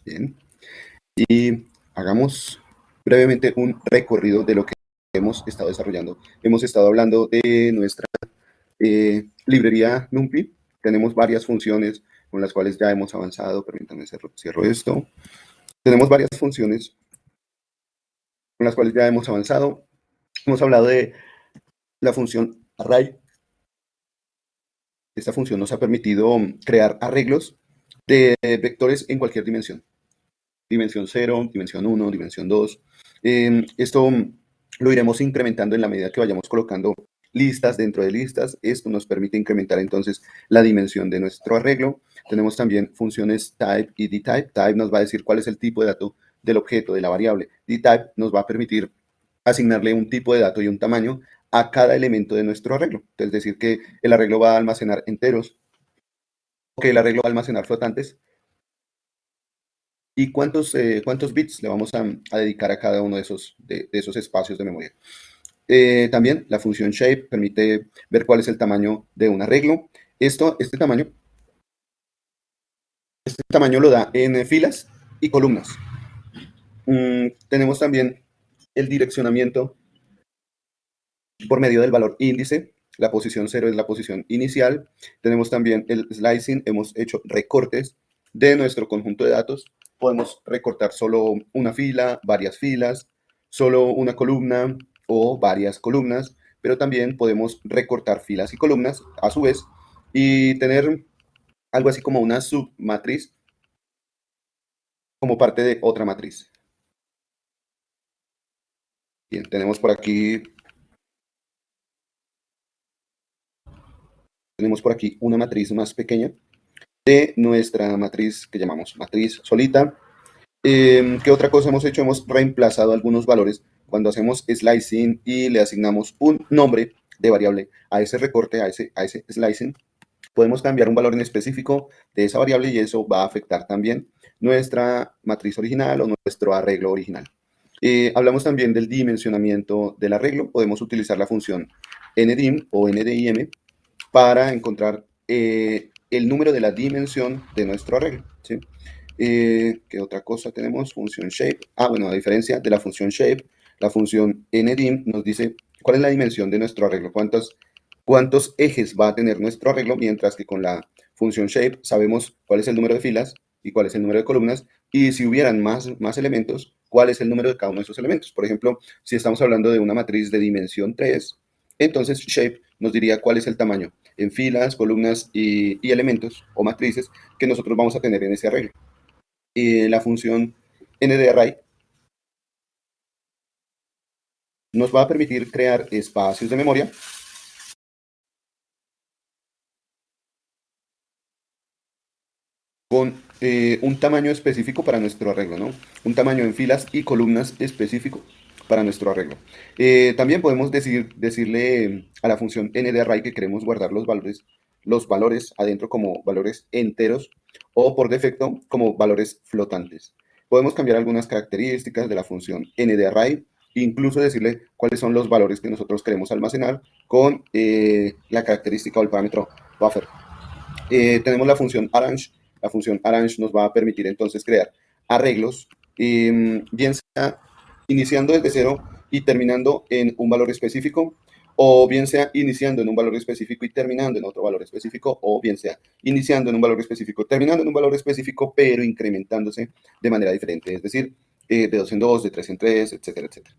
Bien. Y hagamos brevemente un recorrido de lo que hemos estado desarrollando. Hemos estado hablando de nuestra librería NumPy. Tenemos varias funciones con las cuales ya hemos avanzado. Permítanme cierro esto. Tenemos varias funciones con las cuales ya hemos avanzado. Hemos hablado de la función array. Esta función nos ha permitido crear arreglos de vectores en cualquier dimensión. Dimensión 0, dimensión 1, dimensión 2. Esto lo iremos incrementando en la medida que vayamos colocando listas dentro de listas. Esto nos permite incrementar entonces la dimensión de nuestro arreglo. Tenemos también funciones type y dtype. Type nos va a decir cuál es el tipo de dato del objeto, de la variable. Dtype nos va a permitir asignarle un tipo de dato y un tamaño a cada elemento de nuestro arreglo. Es decir, que el arreglo va a almacenar enteros, que el arreglo va a almacenar flotantes, y cuántos bits le vamos a dedicar a cada uno de esos espacios de memoria. También la función shape permite ver cuál es el tamaño de un arreglo. Este tamaño lo da en filas y columnas. Tenemos también el direccionamiento por medio del valor índice. La posición 0 es la posición inicial. Tenemos también el slicing. Hemos hecho recortes de nuestro conjunto de datos. Podemos recortar solo una fila, varias filas, solo una columna o varias columnas, pero también podemos recortar filas y columnas a su vez y tener algo así como una submatriz como parte de otra matriz. Bien, tenemos por aquí una matriz más pequeña de nuestra matriz que llamamos matriz solita. ¿Qué otra cosa hemos hecho? Hemos reemplazado algunos valores cuando hacemos slicing y le asignamos un nombre de variable a ese recorte, a ese slicing. Podemos cambiar un valor en específico de esa variable y eso va a afectar también nuestra matriz original o nuestro arreglo original. Hablamos también del dimensionamiento del arreglo. Podemos utilizar la función ndim o ndim para encontrar el número de la dimensión de nuestro arreglo, ¿sí? ¿Qué otra cosa tenemos? Función shape. Bueno, a diferencia de la función shape, la función ndim nos dice cuál es la dimensión de nuestro arreglo, cuántos ejes va a tener nuestro arreglo, mientras que con la función shape sabemos cuál es el número de filas y cuál es el número de columnas, y si hubieran más elementos, cuál es el número de cada uno de esos elementos. Por ejemplo, si estamos hablando de una matriz de dimensión 3, entonces shape nos diría cuál es el tamaño en filas, columnas y elementos o matrices que nosotros vamos a tener en ese arreglo. La función ndarray nos va a permitir crear espacios de memoria con un tamaño específico para nuestro arreglo, ¿no? Un tamaño en filas y columnas específico para nuestro arreglo. También podemos decirle a la función ndarray que queremos guardar los valores adentro como valores enteros o por defecto como valores flotantes. Podemos cambiar algunas características de la función ndarray, incluso decirle cuáles son los valores que nosotros queremos almacenar con la característica o el parámetro buffer. Tenemos la función arrange. La función arrange nos va a permitir entonces crear arreglos, bien sea iniciando desde cero y terminando en un valor específico, o bien sea iniciando en un valor específico y terminando en otro valor específico, o bien sea iniciando en un valor específico, terminando en un valor específico, pero incrementándose de manera diferente, es decir, de 2 en 2, de 3 en 3, etcétera, etcétera.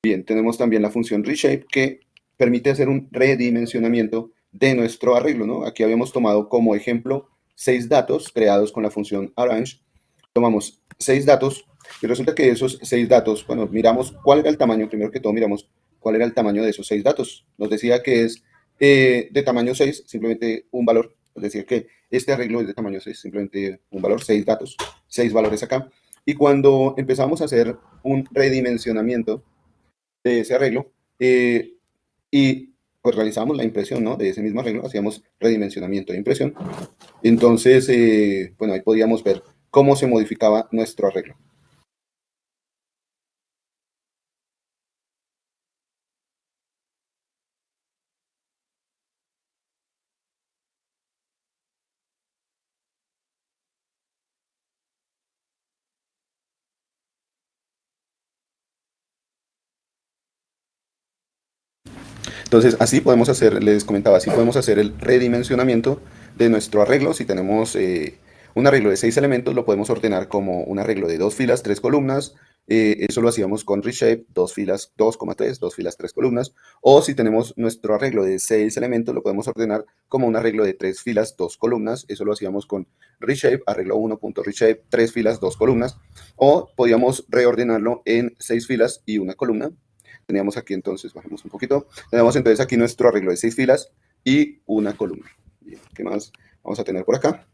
Bien, tenemos también la función reshape que permite hacer un redimensionamiento de nuestro arreglo, ¿no? Aquí habíamos tomado como ejemplo 6 datos creados con la función arrange. Tomamos 6 datos y resulta que esos 6 datos, bueno, miramos cuál era el tamaño, primero que todo miramos cuál era el tamaño de esos 6 datos. Nos decía que es de tamaño 6, simplemente un valor. Nos decía que este arreglo es de tamaño 6, simplemente un valor, 6 datos, 6 valores acá. Y cuando empezamos a hacer un redimensionamiento de ese arreglo, y pues realizamos la impresión, ¿no? De ese mismo arreglo, hacíamos redimensionamiento de impresión. Entonces, bueno, ahí podíamos ver cómo se modificaba nuestro arreglo. Entonces, así podemos hacer, les comentaba, así podemos hacer el redimensionamiento de nuestro arreglo. Si tenemos un arreglo de 6 elementos, lo podemos ordenar como un arreglo de 2 filas, 3 columnas. Eso lo hacíamos con reshape, 2 filas, 2,3, 2 filas, 3 columnas. O si tenemos nuestro arreglo de 6 elementos, lo podemos ordenar como un arreglo de 3 filas, 2 columnas. Eso lo hacíamos con reshape, arreglo 1.reshape, 3 filas, 2 columnas. O podíamos reordenarlo en 6 filas y una columna. Teníamos aquí entonces, bajemos un poquito, tenemos entonces aquí nuestro arreglo de 6 filas y una columna. Bien, ¿qué más vamos a tener por acá?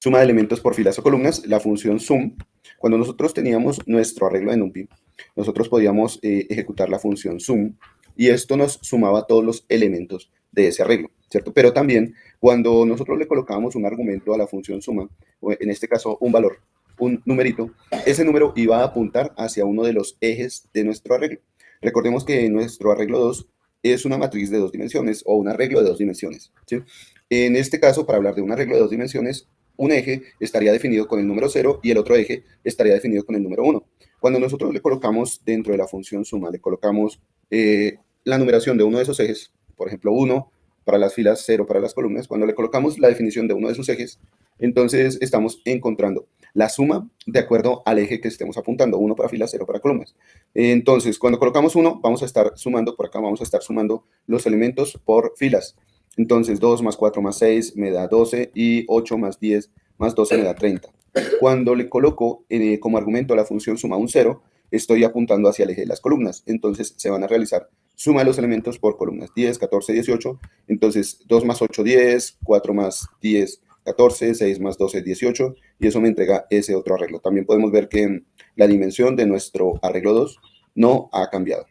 Suma de elementos por filas o columnas, la función sum. Cuando nosotros teníamos nuestro arreglo de NumPy, nosotros podíamos ejecutar la función sum y esto nos sumaba todos los elementos de ese arreglo, ¿cierto? Pero también cuando nosotros le colocábamos un argumento a la función suma, o en este caso un valor, un numerito, ese número iba a apuntar hacia uno de los ejes de nuestro arreglo. Recordemos que nuestro arreglo 2 es una matriz de 2 dimensiones o un arreglo de 2 dimensiones, ¿sí? En este caso, para hablar de un arreglo de 2 dimensiones, un eje estaría definido con el número 0 y el otro eje estaría definido con el número 1. Cuando nosotros le colocamos dentro de la función suma, le colocamos la numeración de uno de esos ejes, por ejemplo, 1 para las filas, 0 para las columnas, cuando le colocamos la definición de uno de esos ejes, entonces estamos encontrando la suma de acuerdo al eje que estemos apuntando, 1 para filas, 0 para columnas. Entonces, cuando colocamos 1, vamos a estar sumando, por acá vamos a estar sumando los elementos por filas. Entonces, 2 más 4 más 6 me da 12 y 8 más 10 más 12 me da 30. Cuando le coloco como argumento a la función suma un 0, estoy apuntando hacia el eje de las columnas. Entonces, se van a realizar suma de los elementos por columnas, 10, 14, 18. Entonces, 2 más 8, 10, 4 más 10, 14, 6 más 12, 18, y eso me entrega ese otro arreglo. También podemos ver que la dimensión de nuestro arreglo 2 no ha cambiado.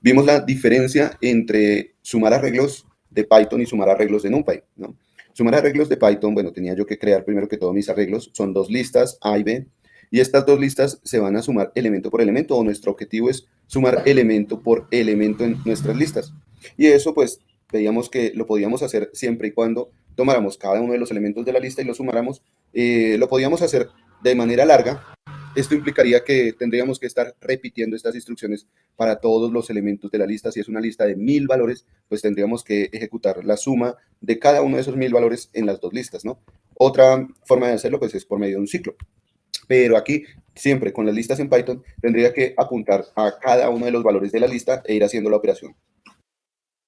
Vimos la diferencia entre sumar arreglos de Python y sumar arreglos de NumPy, ¿no? Sumar arreglos de Python, bueno, tenía yo que crear primero que todo mis arreglos, son dos listas, A y B, y estas dos listas se van a sumar elemento por elemento, o nuestro objetivo es sumar elemento por elemento en nuestras listas. Y eso, pues, veíamos que lo podíamos hacer siempre y cuando tomáramos cada uno de los elementos de la lista y lo sumáramos. Lo podíamos hacer de manera larga. Esto implicaría que tendríamos que estar repitiendo estas instrucciones para todos los elementos de la lista. Si es una lista de 1000 valores, pues tendríamos que ejecutar la suma de cada uno de esos 1000 valores en las dos listas, ¿no? Otra forma de hacerlo, pues, es por medio de un ciclo. Pero aquí, siempre con las listas en Python, tendría que apuntar a cada uno de los valores de la lista e ir haciendo la operación.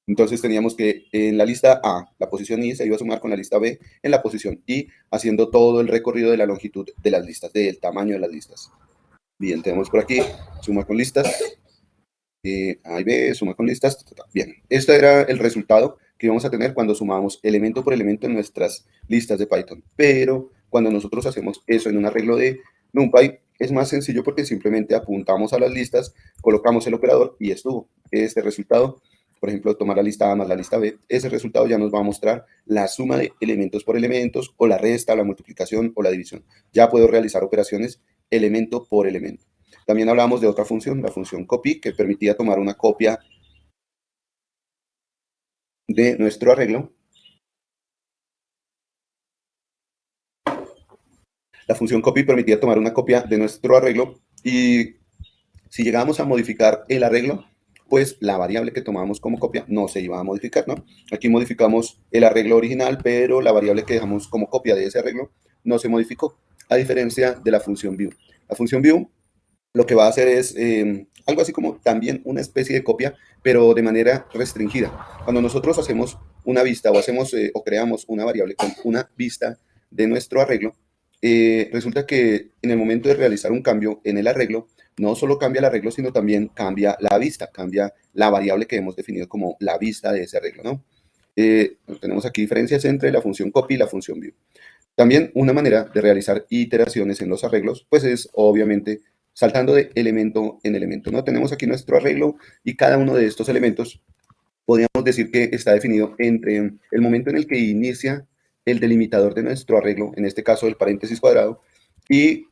Entonces teníamos que en la lista A, la posición I se iba a sumar con la lista B en la posición I, haciendo todo el recorrido de la longitud de las listas, del tamaño de las listas. Bien, tenemos por aquí, suma con listas, A y B, suma con listas, bien. Este era el resultado que íbamos a tener cuando sumábamos elemento por elemento en nuestras listas de Python. Pero cuando nosotros hacemos eso en un arreglo de NumPy, es más sencillo porque simplemente apuntamos a las listas, colocamos el operador y estuvo. Este resultado, por ejemplo, tomar la lista A más la lista B, ese resultado ya nos va a mostrar la suma de elementos por elementos, o la resta, la multiplicación o la división. Ya puedo realizar operaciones elemento por elemento. También hablábamos de otra función, la función copy, que permitía tomar una copia de nuestro arreglo. La función copy permitía tomar una copia de nuestro arreglo y si llegábamos a modificar el arreglo, pues la variable que tomábamos como copia no se iba a modificar, ¿no? Aquí modificamos el arreglo original, pero la variable que dejamos como copia de ese arreglo no se modificó, a diferencia de la función view. La función view lo que va a hacer es algo así como también una especie de copia, pero de manera restringida. Cuando nosotros hacemos una vista o hacemos o creamos una variable con una vista de nuestro arreglo, resulta que en el momento de realizar un cambio en el arreglo, no solo cambia el arreglo, sino también cambia la vista, cambia la variable que hemos definido como la vista de ese arreglo, ¿no? Tenemos aquí diferencias entre la función copy y la función view. También una manera de realizar iteraciones en los arreglos, pues es obviamente saltando de elemento en elemento, ¿no? Tenemos aquí nuestro arreglo y cada uno de estos elementos podríamos decir que está definido entre el momento en el que inicia el delimitador de nuestro arreglo, en este caso el paréntesis cuadrado, y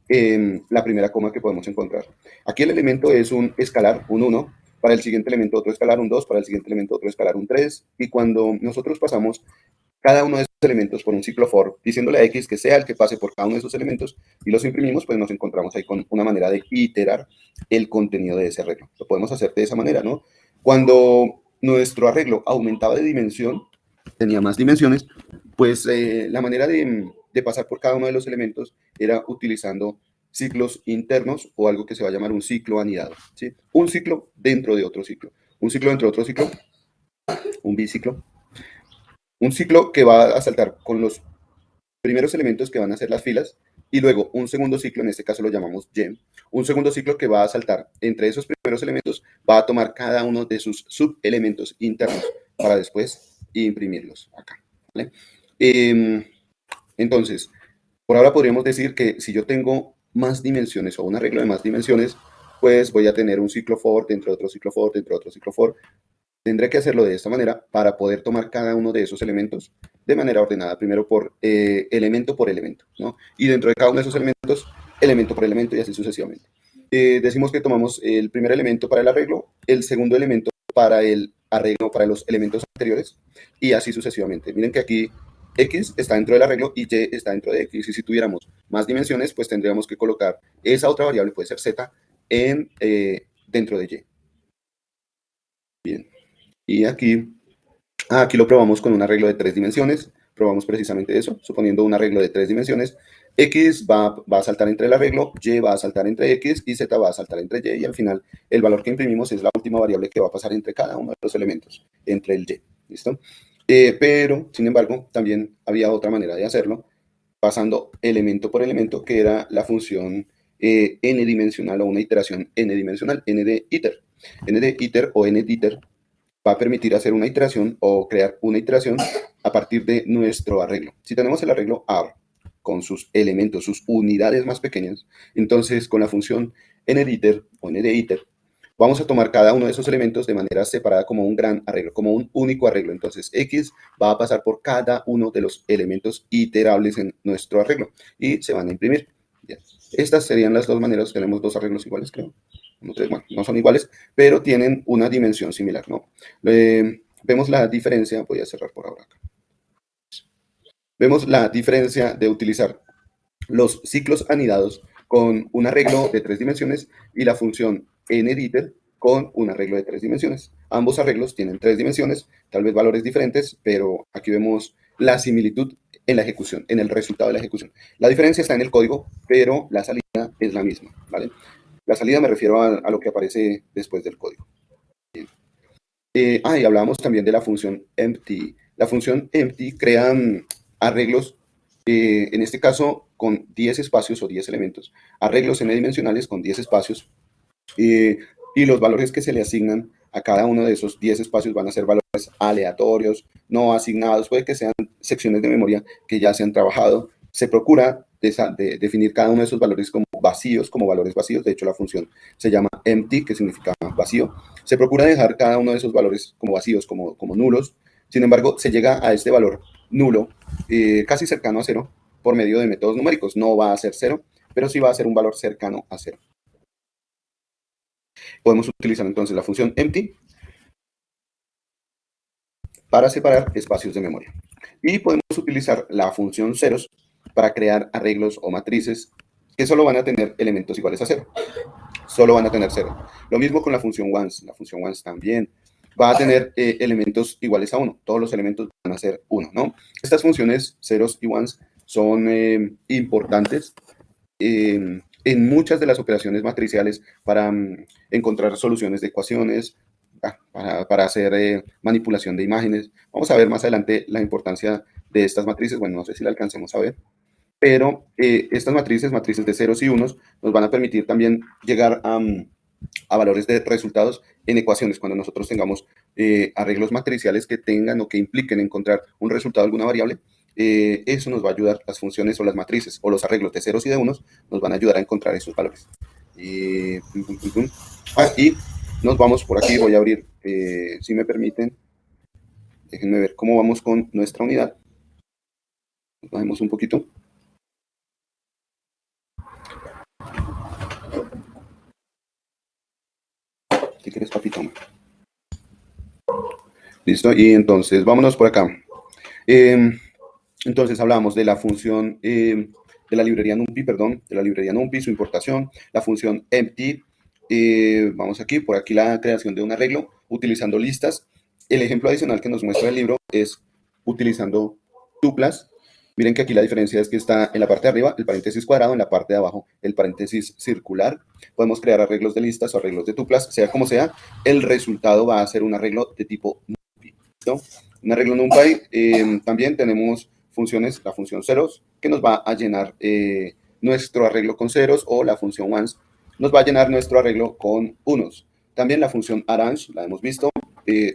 la primera coma que podemos encontrar. Aquí el elemento es un escalar, un 1, para el siguiente elemento otro escalar, un 2, para el siguiente elemento otro escalar, un 3, y cuando nosotros pasamos cada uno de esos elementos por un ciclo for, diciéndole a X que sea el que pase por cada uno de esos elementos y los imprimimos, pues nos encontramos ahí con una manera de iterar el contenido de ese arreglo. Lo podemos hacer de esa manera, ¿no? Cuando nuestro arreglo aumentaba de dimensión, tenía más dimensiones, pues la manera de pasar por cada uno de los elementos era utilizando ciclos internos o algo que se va a llamar un ciclo anidado, ¿sí? Un ciclo dentro de otro ciclo. Un ciclo dentro de otro ciclo, un biciclo. Un ciclo que va a saltar con los primeros elementos que van a ser las filas y luego un segundo ciclo, en este caso lo llamamos gem, un segundo ciclo que va a saltar entre esos primeros elementos, va a tomar cada uno de sus subelementos internos para después imprimirlos acá, ¿vale? Entonces, por ahora podríamos decir que si yo tengo más dimensiones o un arreglo de más dimensiones, pues voy a tener un ciclo for dentro de otro ciclo for dentro de otro ciclo for. Tendré que hacerlo de esta manera para poder tomar cada uno de esos elementos de manera ordenada, primero por elemento, ¿no? Y dentro de cada uno de esos elementos, elemento por elemento y así sucesivamente. Decimos que tomamos el primer elemento para el arreglo, el segundo elemento para el arreglo, para los elementos anteriores y así sucesivamente. Miren que aquí X está dentro del arreglo y Y está dentro de X. Y si tuviéramos más dimensiones, pues tendríamos que colocar esa otra variable, puede ser Z, dentro de Y. Bien. Y aquí lo probamos con un arreglo de 3 dimensiones. Probamos precisamente eso, suponiendo un arreglo de 3 dimensiones. X va a saltar entre el arreglo, Y va a saltar entre X y Z va a saltar entre Y. Y al final, el valor que imprimimos es la última variable que va a pasar entre cada uno de los elementos, entre el Y. ¿Listo? Pero, sin embargo, también había otra manera de hacerlo, pasando elemento por elemento, que era la función n-dimensional o una iteración n-dimensional, n de iter. N de iter o n de iter va a permitir hacer una iteración o crear una iteración a partir de nuestro arreglo. Si tenemos el arreglo AR con sus elementos, sus unidades más pequeñas, entonces con la función nDiter o nDiter, vamos a tomar cada uno de esos elementos de manera separada como un gran arreglo, como un único arreglo. Entonces X va a pasar por cada uno de los elementos iterables en nuestro arreglo y se van a imprimir. Bien. Estas serían las dos maneras. Tenemos dos arreglos iguales, creo. Bueno, no son iguales, pero tienen una dimensión similar, ¿no? Vemos la diferencia, voy a cerrar por ahora acá. Vemos la diferencia de utilizar los ciclos anidados con un arreglo de 3 dimensiones y la función nDiter con un arreglo de 3 dimensiones. Ambos arreglos tienen 3 dimensiones, tal vez valores diferentes, pero aquí vemos la similitud en la ejecución, en el resultado de la ejecución. La diferencia está en el código, pero la salida es la misma, ¿vale? La salida me refiero a lo que aparece después del código. Y hablábamos también de la función empty. La función empty crea arreglos, en este caso con 10 espacios o 10 elementos, arreglos n-dimensionales con 10 espacios, y los valores que se le asignan a cada uno de esos 10 espacios van a ser valores aleatorios, no asignados, puede que sean secciones de memoria que ya se han trabajado. Se procura de definir cada uno de esos valores como vacíos, como valores vacíos. De hecho, la función se llama empty, que significa vacío. Se procura dejar cada uno de esos valores como vacíos, como nulos. Sin embargo, se llega a este valor nulo, casi cercano a cero, por medio de métodos numéricos. No va a ser cero, pero sí va a ser un valor cercano a cero. Podemos utilizar entonces la función empty para separar espacios de memoria. Y podemos utilizar la función ceros para crear arreglos o matrices que solo van a tener elementos iguales a cero. Solo van a tener cero. Lo mismo con la función once. La función once también va a tener elementos iguales a 1. Todos los elementos van a ser 1, ¿no? Estas funciones ceros y ones son importantes en muchas de las operaciones matriciales para encontrar soluciones de ecuaciones, para hacer manipulación de imágenes. Vamos a ver más adelante la importancia de estas matrices. Bueno, no sé si la alcancemos a ver, pero estas matrices de ceros y unos, nos van a permitir también llegar a valores de resultados en ecuaciones. Cuando nosotros tengamos arreglos matriciales que tengan o que impliquen encontrar un resultado de alguna variable, eso nos va a ayudar, las funciones o las matrices o los arreglos de ceros y de unos nos van a ayudar a encontrar esos valores. Y nos vamos por aquí, voy a abrir, si me permiten, déjenme ver cómo vamos con nuestra unidad. Nos bajemos un poquito. Si quieres, papi, toma. Listo, y entonces vámonos por acá. Entonces hablamos de la función de la librería NumPy, su importación, la función empty. Vamos aquí, por aquí la creación de un arreglo utilizando listas. El ejemplo adicional que nos muestra el libro es utilizando tuplas. Miren que aquí la diferencia es que está en la parte de arriba el paréntesis cuadrado, en la parte de abajo el paréntesis circular. Podemos crear arreglos de listas o arreglos de tuplas, sea como sea, el resultado va a ser un arreglo de tipo NumPy, ¿no? Un arreglo NumPy, también tenemos funciones, la función ceros, que nos va a llenar nuestro arreglo con ceros, o la función ones nos va a llenar nuestro arreglo con unos. También la función arrange, la hemos visto,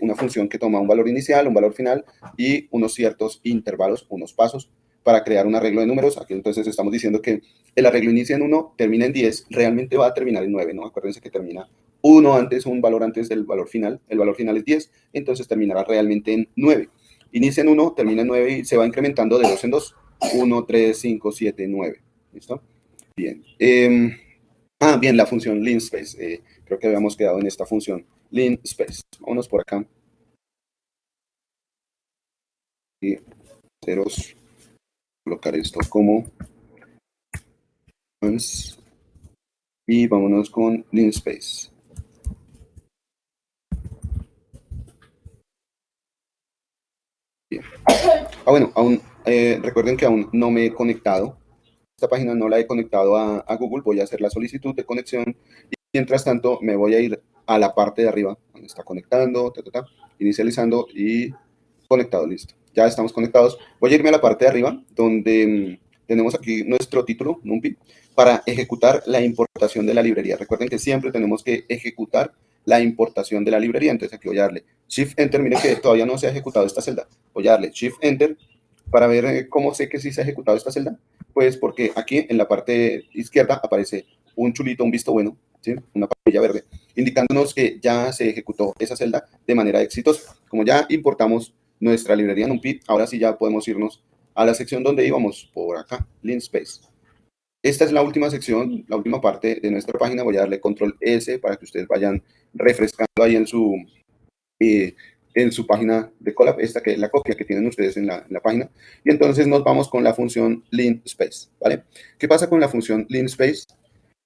una función que toma un valor inicial, un valor final y unos ciertos intervalos, unos pasos para crear un arreglo de números. Aquí entonces estamos diciendo que el arreglo inicia en 1, termina en 10, realmente va a terminar en 9, ¿no? Acuérdense que termina un valor antes del valor final, el valor final es 10, entonces terminará realmente en 9. Inicia en 1, termina en 9 y se va incrementando de 2 en 2. 1, 3, 5, 7, 9. ¿Listo? Bien. Bien, la función linspace. Creo que habíamos quedado en esta función linspace. Vámonos por acá. Y ceros. Colocar esto como ones. Y vámonos con linspace. Bien. Bueno, aún recuerden que aún no me he conectado. Esta página no la he conectado a Google. Voy a hacer la solicitud de conexión. Y mientras tanto, me voy a ir a la parte de arriba, donde está conectando, inicializando y conectado, listo. Ya estamos conectados. Voy a irme a la parte de arriba, donde tenemos aquí nuestro título, NumPy, para ejecutar la importación de la librería. Recuerden que siempre tenemos que ejecutar la importación de la librería. Entonces aquí voy a darle Shift Enter. Miren que todavía no se ha ejecutado esta celda. Voy a darle Shift Enter para ver cómo sé que sí se ha ejecutado esta celda. Pues porque aquí en la parte izquierda aparece un chulito, un visto bueno, ¿sí? Una pantalla verde, indicándonos que ya se ejecutó esa celda de manera exitosa. Como ya importamos nuestra librería NumPy, ahora sí ya podemos irnos a la sección donde íbamos, por acá, linspace. Esta es la última sección, la última parte de nuestra página. Voy a darle control S para que ustedes vayan refrescando ahí en su página de Colab, esta que es la copia que tienen ustedes en la página. Y entonces nos vamos con la función linspace, ¿vale? ¿Qué pasa con la función linspace?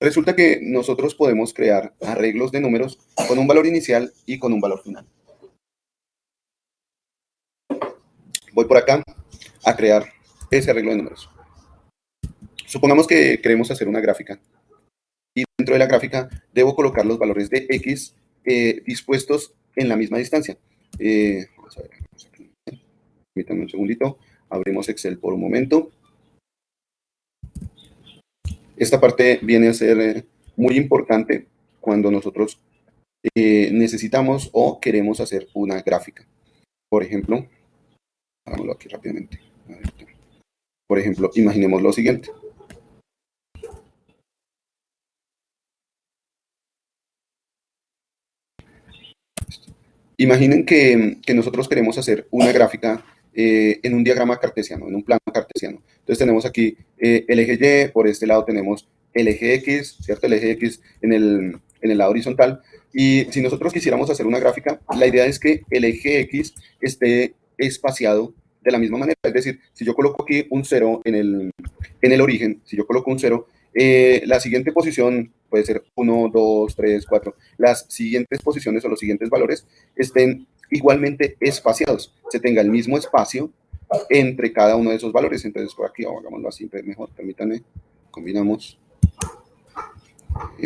Resulta que nosotros podemos crear arreglos de números con un valor inicial y con un valor final. Voy por acá a crear ese arreglo de números. Supongamos que queremos hacer una gráfica y dentro de la gráfica debo colocar los valores de X dispuestos en la misma distancia. Vamos a ver, permítanme un segundito, abrimos Excel por un momento. Esta parte viene a ser muy importante cuando nosotros necesitamos o queremos hacer una gráfica. Por ejemplo, hagámoslo aquí rápidamente. Por ejemplo, imaginemos lo siguiente. Imaginen que nosotros queremos hacer una gráfica en un diagrama cartesiano, en un plano cartesiano. Entonces tenemos aquí el eje Y, por este lado tenemos el eje X, ¿cierto? El eje X en el lado horizontal. Y si nosotros quisiéramos hacer una gráfica, la idea es que el eje X esté espaciado de la misma manera. Es decir, si yo coloco aquí un 0 en el origen, si yo coloco un 0, la siguiente posición puede ser 1, 2, 3, 4. Las siguientes posiciones o los siguientes valores estén igualmente espaciados, se tenga el mismo espacio entre cada uno de esos valores. Entonces, por aquí, hagámoslo así mejor, permítanme, combinamos,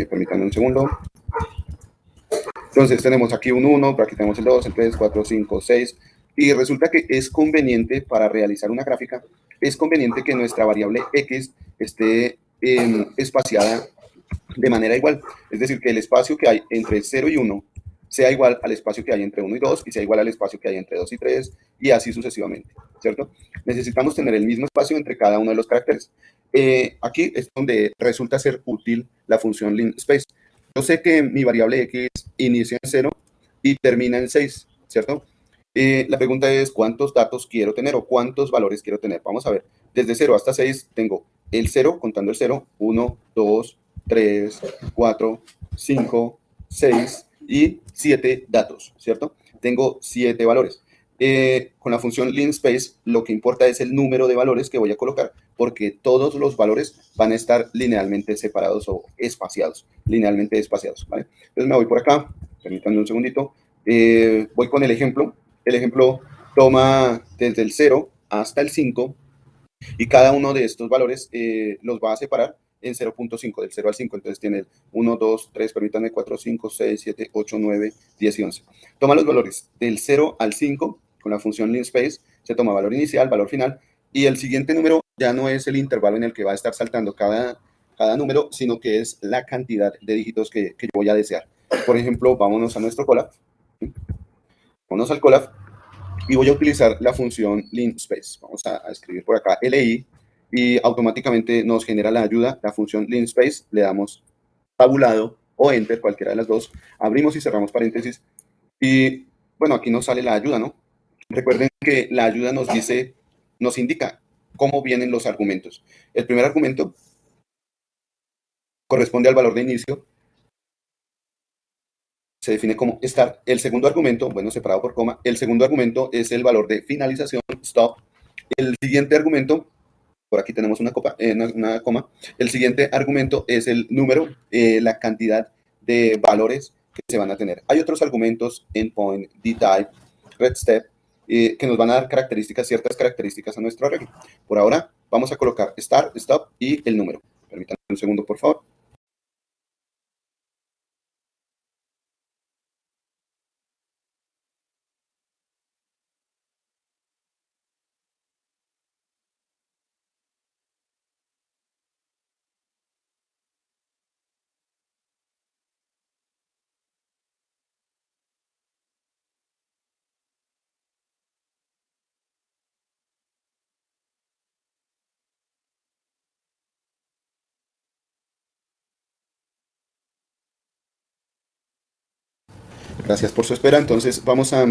permítanme un segundo. Entonces, tenemos aquí un 1, por aquí tenemos el 2, el 3, 4, 5, 6, y resulta que es conveniente para realizar una gráfica, es conveniente que nuestra variable X esté espaciada de manera igual. Es decir, que el espacio que hay entre 0 y 1 sea igual al espacio que hay entre 1 y 2 y sea igual al espacio que hay entre 2 y 3 y así sucesivamente, ¿cierto? Necesitamos tener el mismo espacio entre cada uno de los caracteres. Aquí es donde resulta ser útil la función linspace. Yo sé que mi variable X inicia en 0 y termina en 6, ¿cierto? La pregunta es cuántos datos quiero tener o cuántos valores quiero tener. Vamos a ver, desde 0 hasta 6 tengo el 0, contando el 0, 1, 2, 3, 4, 5, 6 y 7 datos, ¿cierto? Tengo 7 valores. Con la función linspace lo que importa es el número de valores que voy a colocar porque todos los valores van a estar linealmente separados o espaciados, linealmente espaciados, ¿vale? Entonces me voy por acá, permítanme un segundito, Voy con el ejemplo. El ejemplo toma desde el 0 hasta el 5 y cada uno de estos valores los va a separar en 0.5, del 0 al 5. Entonces tiene 1, 2, 3, permítanme, 4, 5, 6, 7, 8, 9, 10 y 11. Toma los valores del 0 al 5 con la función linspace. Se toma valor inicial, valor final. Y el siguiente número ya no es el intervalo en el que va a estar saltando cada número, sino que es la cantidad de dígitos que yo voy a desear. Por ejemplo, vámonos a nuestro Colab. Vámonos al Colab y voy a utilizar la función linspace. Vamos a escribir por acá li y automáticamente nos genera la ayuda, la función linspace. Le damos tabulado o enter, cualquiera de las dos. Abrimos y cerramos paréntesis. Y bueno, aquí nos sale la ayuda, ¿no? Recuerden que la ayuda nos dice, nos indica cómo vienen los argumentos. El primer argumento corresponde al valor de inicio, se define como start. El segundo argumento, bueno, separado por coma, el segundo argumento es el valor de finalización, stop. El siguiente argumento, por aquí tenemos una coma, el siguiente argumento es el número, la cantidad de valores que se van a tener. Hay otros argumentos, endpoint, dtype, redstep, que nos van a dar características, ciertas características a nuestro arreglo. Por ahora, vamos a colocar start, stop y el número. Permítanme un segundo, por favor. Gracias por su espera. Entonces, vamos a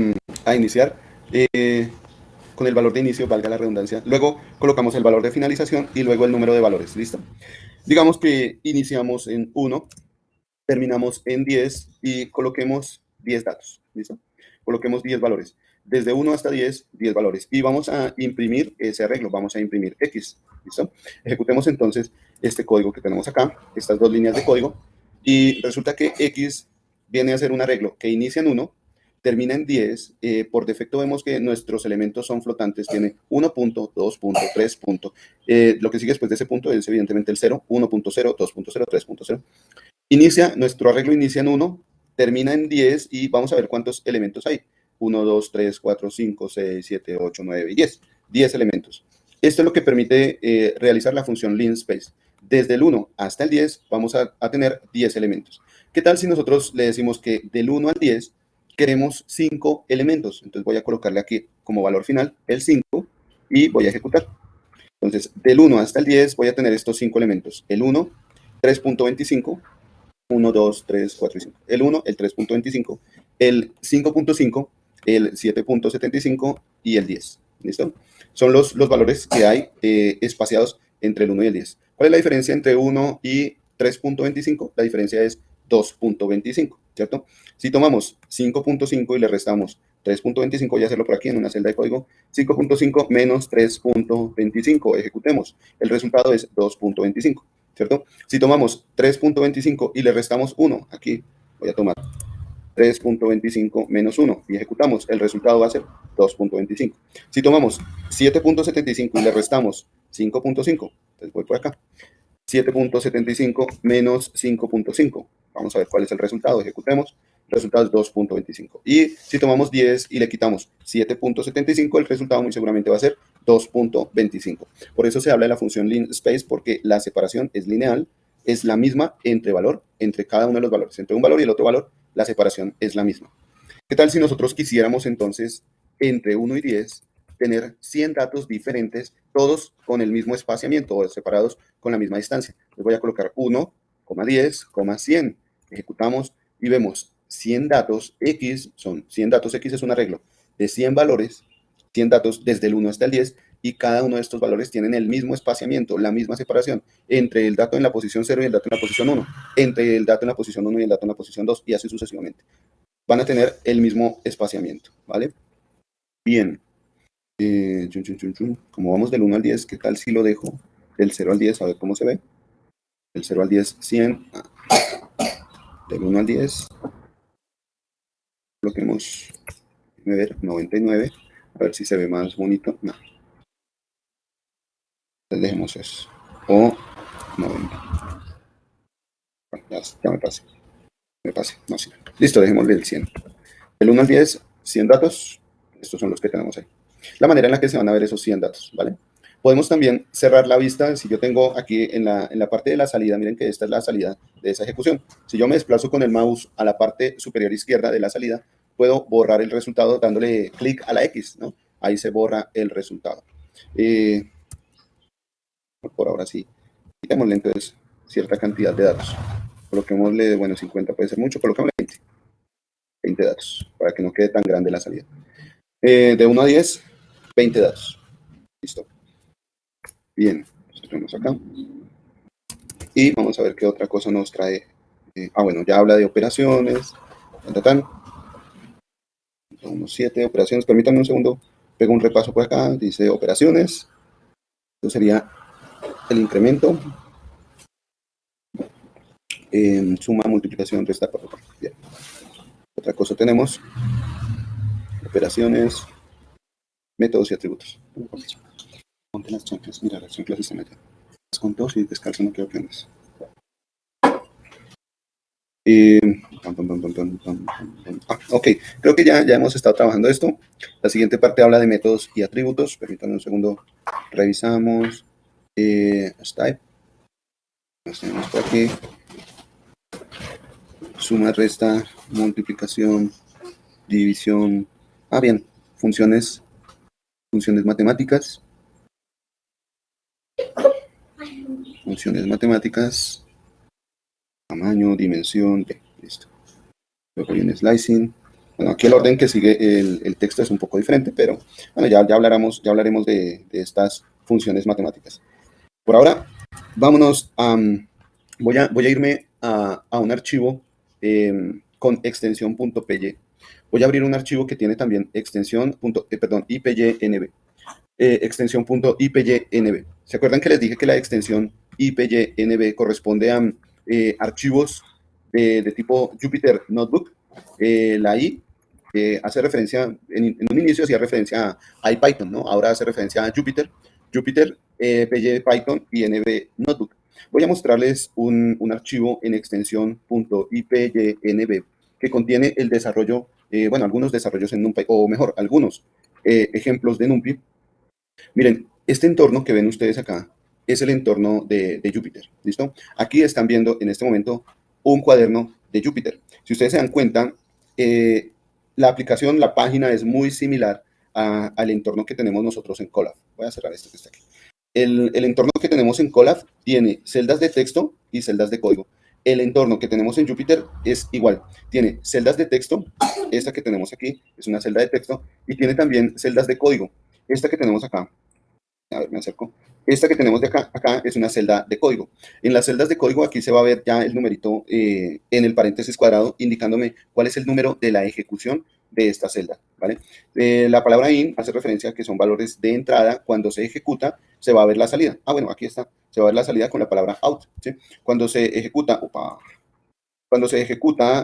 iniciar. Con el valor de inicio, valga la redundancia. Luego colocamos el valor de finalización y luego el número de valores. ¿Listo? Digamos que iniciamos en 1, terminamos en 10 y coloquemos 10 datos. ¿Listo? Coloquemos 10 valores. Desde 1 hasta 10, 10 valores. Y vamos a imprimir ese arreglo. Vamos a imprimir X. ¿Listo? Ejecutemos entonces este código que tenemos acá, estas dos líneas de código. Y resulta que X viene a ser un arreglo que inicia en 1, termina en 10. Por defecto vemos que nuestros elementos son flotantes. Tiene 1 punto, 2 punto, 3 punto. Lo que sigue después de ese punto es evidentemente el 0, 1.0, 2.0, 3.0. Nuestro arreglo inicia en 1, termina en 10 y vamos a ver cuántos elementos hay. 1, 2, 3, 4, 5, 6, 7, 8, 9 y 10. 10 elementos. Esto es lo que permite realizar la función linspace. Desde el 1 hasta el 10 vamos a tener 10 elementos. ¿Qué tal si nosotros le decimos que del 1 al 10 queremos 5 elementos? Entonces voy a colocarle aquí como valor final el 5 y voy a ejecutar. Entonces, del 1 hasta el 10 voy a tener estos 5 elementos. El 1, 3.25, 1, 2, 3, 4 y 5. El 1, el 3.25, el 5.5, el 7.75 y el 10. ¿Listo? Son los valores que hay espaciados entre el 1 y el 10. ¿Cuál es la diferencia entre 1 y 3.25? La diferencia es 2.25, ¿cierto? Si tomamos 5.5 y le restamos 3.25, voy a hacerlo por aquí en una celda de código, 5.5 menos 3.25, ejecutemos. El resultado es 2.25. ¿Cierto? Si tomamos 3.25 y le restamos 1, aquí voy a tomar 3.25 menos 1 y ejecutamos, el resultado va a ser 2.25. Si tomamos 7.75 y le restamos 5.5, entonces voy por acá, 7.75 menos 5.5. Vamos a ver cuál es el resultado. Ejecutemos. El resultado es 2.25. Y si tomamos 10 y le quitamos 7.75, el resultado muy seguramente va a ser 2.25. Por eso se habla de la función linspace, porque la separación es lineal, es la misma entre valor, entre cada uno de los valores. Entre un valor y el otro valor, la separación es la misma. ¿Qué tal si nosotros quisiéramos entonces, entre 1 y 10, tener 100 datos diferentes, todos con el mismo espaciamiento o separados con la misma distancia? Les voy a colocar 1, 10, 100. Ejecutamos y vemos 100 datos X, son 100 datos X es un arreglo de 100 valores, 100 datos desde el 1 hasta el 10, y cada uno de estos valores tienen el mismo espaciamiento, la misma separación entre el dato en la posición 0 y el dato en la posición 1, entre el dato en la posición 1 y el dato en la posición 2, y así sucesivamente. Van a tener el mismo espaciamiento, ¿vale? Bien. Como vamos del 1 al 10, ¿qué tal si lo dejo del 0 al 10? A ver cómo se ve. Del 0 al 10, 100. Del 1 al 10, coloquemos, a ver, 99, a ver si se ve más bonito. No. Entonces dejemos eso. O 90. Ya me pasé, no, sí. Listo, dejémosle el 100. Del 1 al 10, 100 datos. Estos son los que tenemos ahí. La manera en la que se van a ver esos 100 datos, ¿vale? Podemos también cerrar la vista. Si yo tengo aquí en la parte de la salida, miren que esta es la salida de esa ejecución. Si yo me desplazo con el mouse a la parte superior izquierda de la salida, puedo borrar el resultado dándole clic a la X, ¿no? Ahí se borra el resultado. Por ahora sí. Quitémosle entonces cierta cantidad de datos. Coloquémosle, bueno, 50 puede ser mucho, coloquémosle 20 datos, para que no quede tan grande la salida. De 1 a 10, 20 datos. Listo. Bien, tenemos acá. Y vamos a ver qué otra cosa nos trae. Bueno, ya habla de operaciones. Unos 7 operaciones. Permítanme un segundo. Pego un repaso por acá. Dice operaciones. Esto sería el incremento. Suma, multiplicación, resta. Bien. Otra cosa tenemos. Operaciones. Métodos y atributos. Ponte las chanclas. Mira, las chanclas están allá. Las con dos y descalzo, no quiero que andes. Ok, creo que ya hemos estado trabajando esto. La siguiente parte habla de métodos y atributos. Permítanme un segundo. Revisamos. Type. Nos tenemos por aquí. Suma, resta, multiplicación, división. Bien. Funciones matemáticas. Funciones matemáticas. Tamaño, dimensión. Listo. Luego viene slicing. Bueno, aquí el orden que sigue el texto es un poco diferente, pero bueno, ya hablaremos de estas funciones matemáticas. Por ahora, vámonos a... voy a irme a un archivo con extensión .py. Voy a abrir un archivo que tiene también extensión .ipynb. Extensión .ipynb. ¿Se acuerdan que les dije que la extensión ipynb corresponde a archivos de tipo Jupyter Notebook? La I hace referencia, en un inicio hacía referencia a IPython, ¿no? Ahora hace referencia a Jupyter, PY Python y NB Notebook. Voy a mostrarles un archivo en extensión .ipynb que contiene el desarrollo, algunos desarrollos en NumPy, o mejor, algunos ejemplos de NumPy. Miren, este entorno que ven ustedes acá es el entorno de Jupyter, ¿listo? Aquí están viendo en este momento un cuaderno de Jupyter. Si ustedes se dan cuenta, la aplicación, la página es muy similar al entorno que tenemos nosotros en Colab. Voy a cerrar esto que está aquí. El entorno que tenemos en Colab tiene celdas de texto y celdas de código. El entorno que tenemos en Jupyter es igual. Tiene celdas de texto, esta que tenemos aquí es una celda de texto, y tiene también celdas de código. Esta que tenemos acá, a ver, me acerco. Esta que tenemos de acá es una celda de código. En las celdas de código aquí se va a ver ya el numerito en el paréntesis cuadrado, indicándome cuál es el número de la ejecución de esta celda, ¿vale? La palabra in hace referencia a que son valores de entrada. Cuando se ejecuta, se va a ver la salida. Bueno, aquí está. Se va a ver la salida con la palabra out, ¿sí? Cuando se ejecuta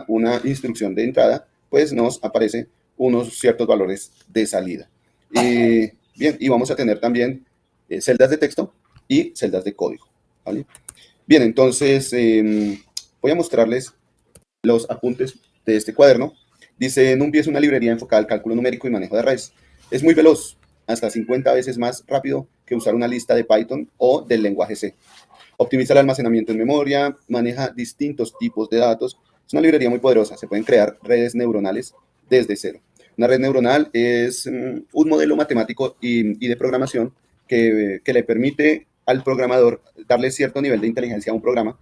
una instrucción de entrada, pues nos aparece unos ciertos valores de salida. Bien, y vamos a tener también celdas de texto y celdas de código, ¿vale? Bien, entonces voy a mostrarles los apuntes de este cuaderno. Dice, NumPy es una librería enfocada al cálculo numérico y manejo de arrays. Es muy veloz, hasta 50 veces más rápido que usar una lista de Python o del lenguaje C. Optimiza el almacenamiento en memoria, maneja distintos tipos de datos. Es una librería muy poderosa, se pueden crear redes neuronales desde cero. Una red neuronal es un modelo matemático y de programación que le permite al programador darle cierto nivel de inteligencia a un programa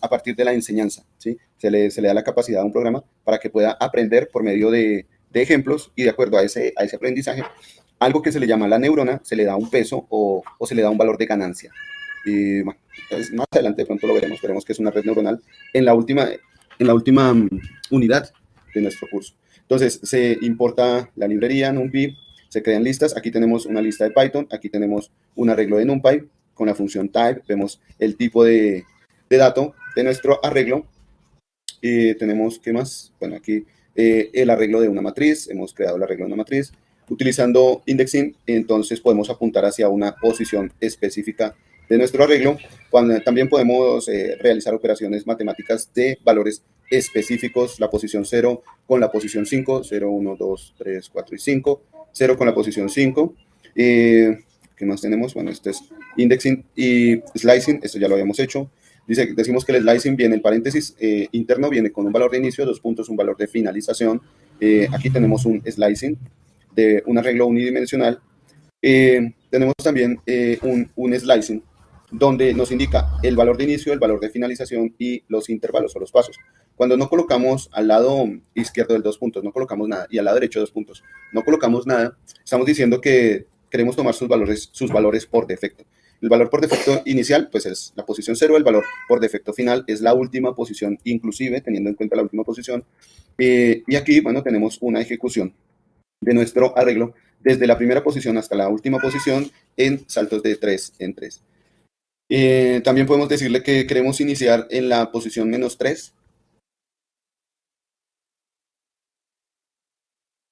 a partir de la enseñanza, ¿sí? Se le da la capacidad a un programa para que pueda aprender por medio de ejemplos, y de acuerdo a ese aprendizaje, algo que se le llama la neurona, se le da un peso o se le da un valor de ganancia. Entonces, más adelante de pronto lo veremos que es una red neuronal en la última unidad de nuestro curso. Entonces, se importa la librería NumPy, se crean listas. Aquí tenemos una lista de Python, aquí tenemos un arreglo de NumPy con la función type, vemos el tipo de dato de nuestro arreglo. Tenemos, ¿qué más? Bueno, aquí el arreglo de una matriz, hemos creado el arreglo de una matriz. Utilizando indexing, entonces podemos apuntar hacia una posición específica de nuestro arreglo. También podemos realizar operaciones matemáticas de valores específicos, la posición 0 con la posición 5, 0, 1, 2, 3, 4 y 5, 0 con la posición 5. ¿Qué más tenemos? Bueno, este es indexing y slicing, esto ya lo habíamos hecho. Decimos que el slicing viene, el paréntesis interno viene con un valor de inicio, 2 puntos, un valor de finalización. Aquí tenemos un slicing de un arreglo unidimensional. Tenemos también un slicing donde nos indica el valor de inicio, el valor de finalización y los intervalos o los pasos. Cuando no colocamos al lado izquierdo del 2 puntos, no colocamos nada, y al lado derecho 2 puntos, no colocamos nada, estamos diciendo que queremos tomar sus valores por defecto. El valor por defecto inicial, pues es la posición 0, el valor por defecto final es la última posición, inclusive teniendo en cuenta la última posición. Y aquí, bueno, tenemos una ejecución de nuestro arreglo desde la primera posición hasta la última posición en saltos de 3 en 3. También podemos decirle que queremos iniciar en la posición -3.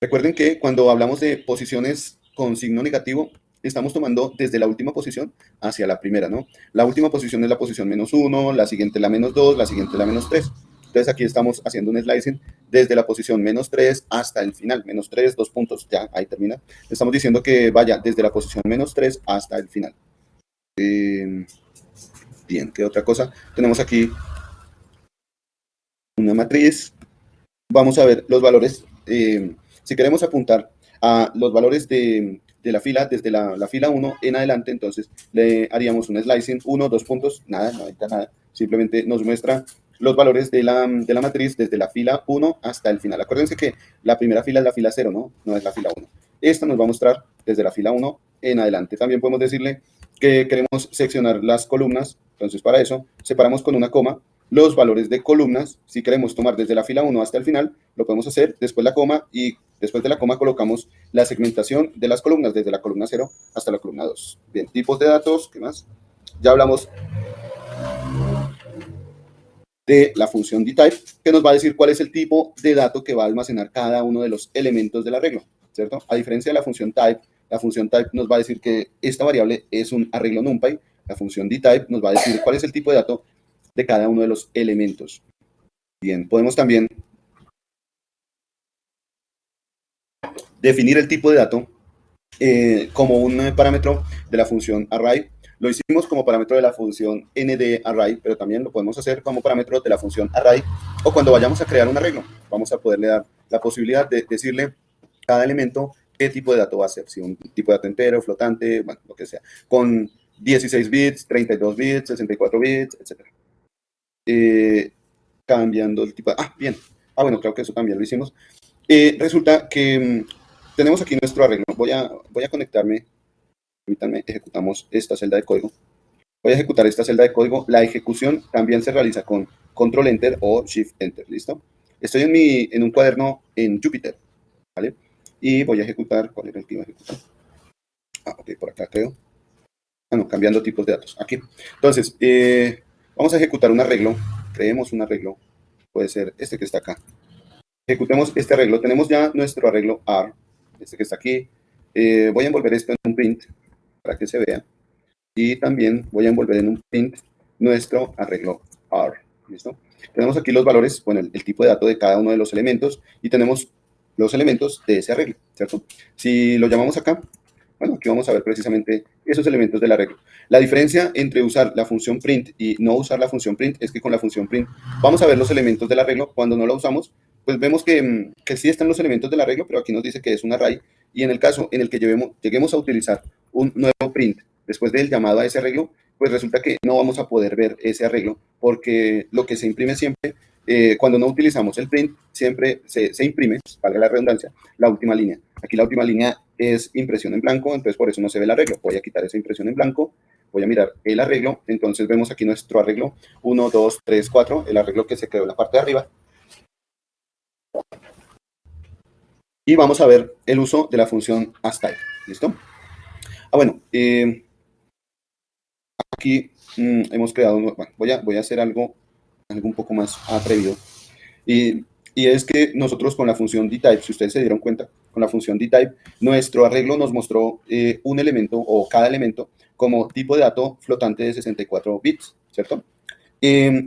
Recuerden que cuando hablamos de posiciones con signo negativo, estamos tomando desde la última posición hacia la primera, ¿no? La última posición es la posición -1, la siguiente la -2, la siguiente la -3. Entonces aquí estamos haciendo un slicing desde la posición -3 hasta el final. -3, 2 puntos, ya, ahí termina. Estamos diciendo que vaya desde la posición -3 hasta el final. Bien, ¿qué otra cosa? Tenemos aquí una matriz. Vamos a ver los valores. Si queremos apuntar a los valores de la fila, desde la fila 1 en adelante, entonces le haríamos un slicing, 1, 2 puntos, nada, no necesita nada. Simplemente nos muestra los valores de la matriz desde la fila 1 hasta el final. Acuérdense que la primera fila es la fila 0, ¿no? No es la fila 1. Esta nos va a mostrar desde la fila 1 en adelante. También podemos decirle que queremos seccionar las columnas. Entonces, para eso, separamos con una coma los valores de columnas. Si queremos tomar desde la fila 1 hasta el final, lo podemos hacer, después la coma, y después de la coma colocamos la segmentación de las columnas, desde la columna 0 hasta la columna 2. Bien, tipos de datos, ¿qué más? Ya hablamos de la función dtype, que nos va a decir cuál es el tipo de dato que va a almacenar cada uno de los elementos del arreglo, ¿cierto? A diferencia de la función type nos va a decir que esta variable es un arreglo NumPy. La función dtype nos va a decir cuál es el tipo de dato de cada uno de los elementos. Bien, podemos también definir el tipo de dato como un parámetro de la función array. Lo hicimos como parámetro de la función ndArray, pero también lo podemos hacer como parámetro de la función array, o cuando vayamos a crear un arreglo, vamos a poderle dar la posibilidad de decirle cada elemento qué tipo de dato va a ser, si un tipo de dato entero, flotante, bueno, lo que sea, con 16 bits, 32 bits, 64 bits, etc. Cambiando el tipo de... bien. Bueno, creo que eso también lo hicimos. Resulta que tenemos aquí nuestro arreglo. Voy a conectarme. Permítanme, ejecutamos esta celda de código. Voy a ejecutar esta celda de código. La ejecución también se realiza con Control Enter o Shift Enter. ¿Listo? Estoy en un cuaderno en Jupyter. ¿Vale? Y voy a ejecutar. ¿Cuál era el que iba a ejecutar? Ok, por acá creo. No, cambiando tipos de datos. Aquí. Entonces, vamos a ejecutar un arreglo. Creemos un arreglo. Puede ser este que está acá. Ejecutemos este arreglo. Tenemos ya nuestro arreglo AR, este que está aquí. Voy a envolver esto en un print para que se vea. Y también voy a envolver en un print nuestro arreglo AR. ¿Listo? Tenemos aquí los valores, bueno, el tipo de dato de cada uno de los elementos, y tenemos los elementos de ese arreglo, ¿cierto? Si lo llamamos acá, bueno, aquí vamos a ver precisamente esos elementos del arreglo. La diferencia entre usar la función print y no usar la función print es que con la función print vamos a ver los elementos del arreglo. Cuando no la usamos, pues vemos que sí están los elementos del arreglo, pero aquí nos dice que es un array. Y en el caso en el que lleguemos a utilizar un nuevo print después del llamado a ese arreglo, pues resulta que no vamos a poder ver ese arreglo, porque lo que se imprime siempre, cuando no utilizamos el print, siempre se imprime, valga la redundancia, la última línea. Aquí la última línea es impresión en blanco, entonces por eso no se ve el arreglo. Voy a quitar esa impresión en blanco, voy a mirar el arreglo, entonces vemos aquí nuestro arreglo 1, 2, 3, 4, el arreglo que se creó en la parte de arriba. Y vamos a ver el uso de la función asType. ¿Listo? Bueno, aquí hemos creado, bueno, voy a hacer algo un poco más atrevido. Y y es que nosotros con la función dtype, si ustedes se dieron cuenta, con la función dtype, nuestro arreglo nos mostró un elemento o cada elemento como tipo de dato flotante de 64 bits, ¿cierto?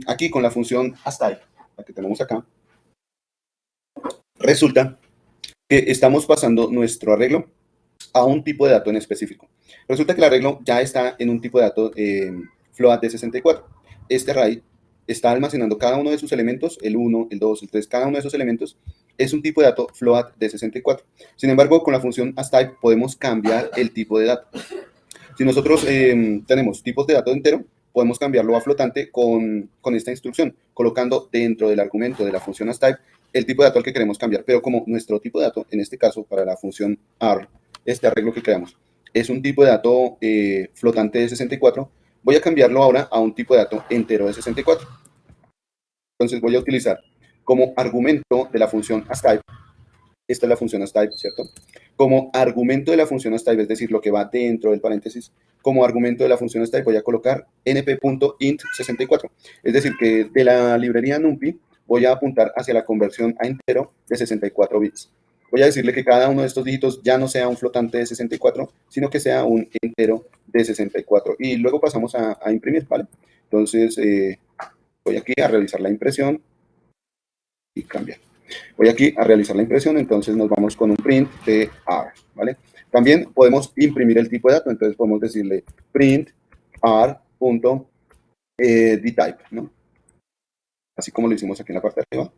Aquí con la función astype, la que tenemos acá, resulta que estamos pasando nuestro arreglo a un tipo de dato en específico. Resulta que el arreglo ya está en un tipo de dato float de 64. Este array está almacenando cada uno de sus elementos, el 1, el 2, el 3, cada uno de esos elementos es un tipo de dato float de 64. Sin embargo, con la función astype podemos cambiar el tipo de dato. Si nosotros tenemos tipos de dato entero, podemos cambiarlo a flotante con esta instrucción, colocando dentro del argumento de la función astype el tipo de dato al que queremos cambiar. Pero como nuestro tipo de dato, en este caso para la función AR, este arreglo que creamos, es un tipo de dato flotante de 64, voy a cambiarlo ahora a un tipo de dato entero de 64. Entonces voy a utilizar como argumento de la función astype, esta es la función astype, ¿cierto? Como argumento de la función astype, es decir, lo que va dentro del paréntesis, como argumento de la función astype voy a colocar np.int64. Es decir, que de la librería NumPy voy a apuntar hacia la conversión a entero de 64 bits. Voy a decirle que cada uno de estos dígitos ya no sea un flotante de 64, sino que sea un entero de 64. Y luego pasamos a imprimir, ¿vale? Entonces, voy aquí a realizar la impresión y cambiar. Voy aquí a realizar la impresión, entonces nos vamos con un print de R, ¿vale? También podemos imprimir el tipo de dato, entonces podemos decirle print r.dtype, ¿no? Así como lo hicimos aquí en la parte de arriba.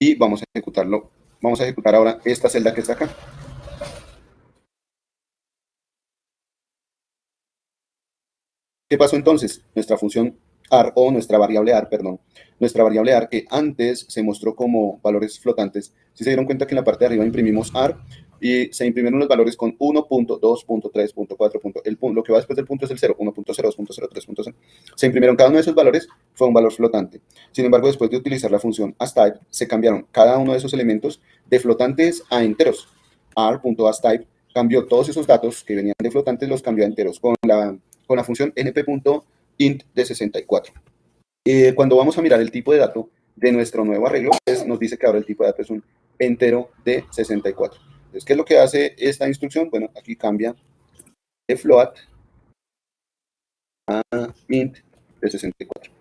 Y vamos a ejecutarlo. Vamos a ejecutar ahora esta celda que está acá. ¿Qué pasó entonces? Nuestra función AR o nuestra variable AR, perdón, nuestra variable AR que antes se mostró como valores flotantes, si se dieron cuenta que en la parte de arriba imprimimos AR y se imprimieron los valores con 1.2.3.4. Lo que va después del punto es el 0, 1.0, 2.0, 3.0. Se imprimieron cada uno de esos valores, fue un valor flotante. Sin embargo, después de utilizar la función astype, se cambiaron cada uno de esos elementos de flotantes a enteros. R.astype cambió todos esos datos que venían de flotantes, los cambió a enteros con la función np.int de 64. Cuando vamos a mirar el tipo de dato de nuestro nuevo arreglo, pues nos dice que ahora el tipo de dato es un entero de 64. Entonces, ¿qué es lo que hace esta instrucción? Bueno, aquí cambia de float a int de 64.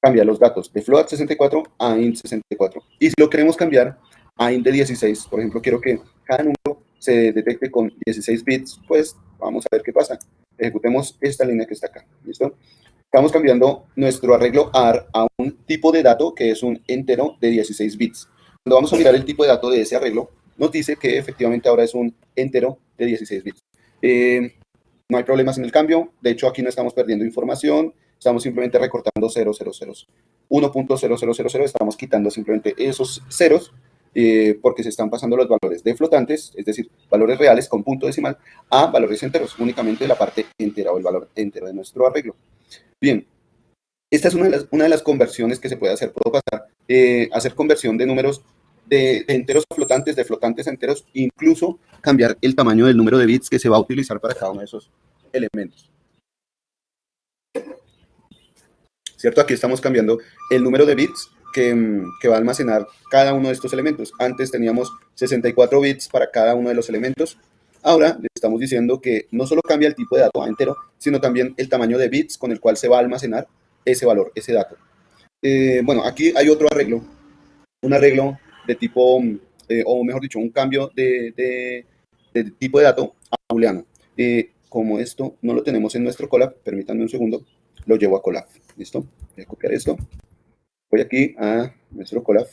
Cambia los datos de float 64 a int 64. Y si lo queremos cambiar a int de 16, por ejemplo, quiero que cada número se detecte con 16 bits, pues vamos a ver qué pasa. Ejecutemos esta línea que está acá. ¿Listo? Estamos cambiando nuestro arreglo AR a un tipo de dato que es un entero de 16 bits. Cuando vamos a mirar el tipo de dato de ese arreglo, nos dice que efectivamente ahora es un entero de 16 bits. No hay problemas en el cambio. De hecho, aquí no estamos perdiendo información. Estamos simplemente recortando 0, 0, 0. 1.0000, estamos quitando simplemente esos ceros porque se están pasando los valores de flotantes, es decir, valores reales con punto decimal, a valores enteros, únicamente la parte entera o el valor entero de nuestro arreglo. Bien, esta es una de las conversiones que se puede hacer. Puedo pasar, hacer conversión de números de enteros a flotantes, de flotantes a enteros, incluso cambiar el tamaño del número de bits que se va a utilizar para cada uno de esos elementos. ¿Cierto? Aquí estamos cambiando el número de bits que va a almacenar cada uno de estos elementos. Antes teníamos 64 bits para cada uno de los elementos. Ahora le estamos diciendo que no solo cambia el tipo de dato a entero, sino también el tamaño de bits con el cual se va a almacenar ese valor, ese dato. Bueno, aquí hay otro arreglo, un arreglo de tipo, o mejor dicho, un cambio de tipo de dato a booleano. Como esto no lo tenemos en nuestro Colab, permítanme un segundo, lo llevo a Colab. ¿Listo? Voy a copiar esto. Voy aquí a nuestro Colab.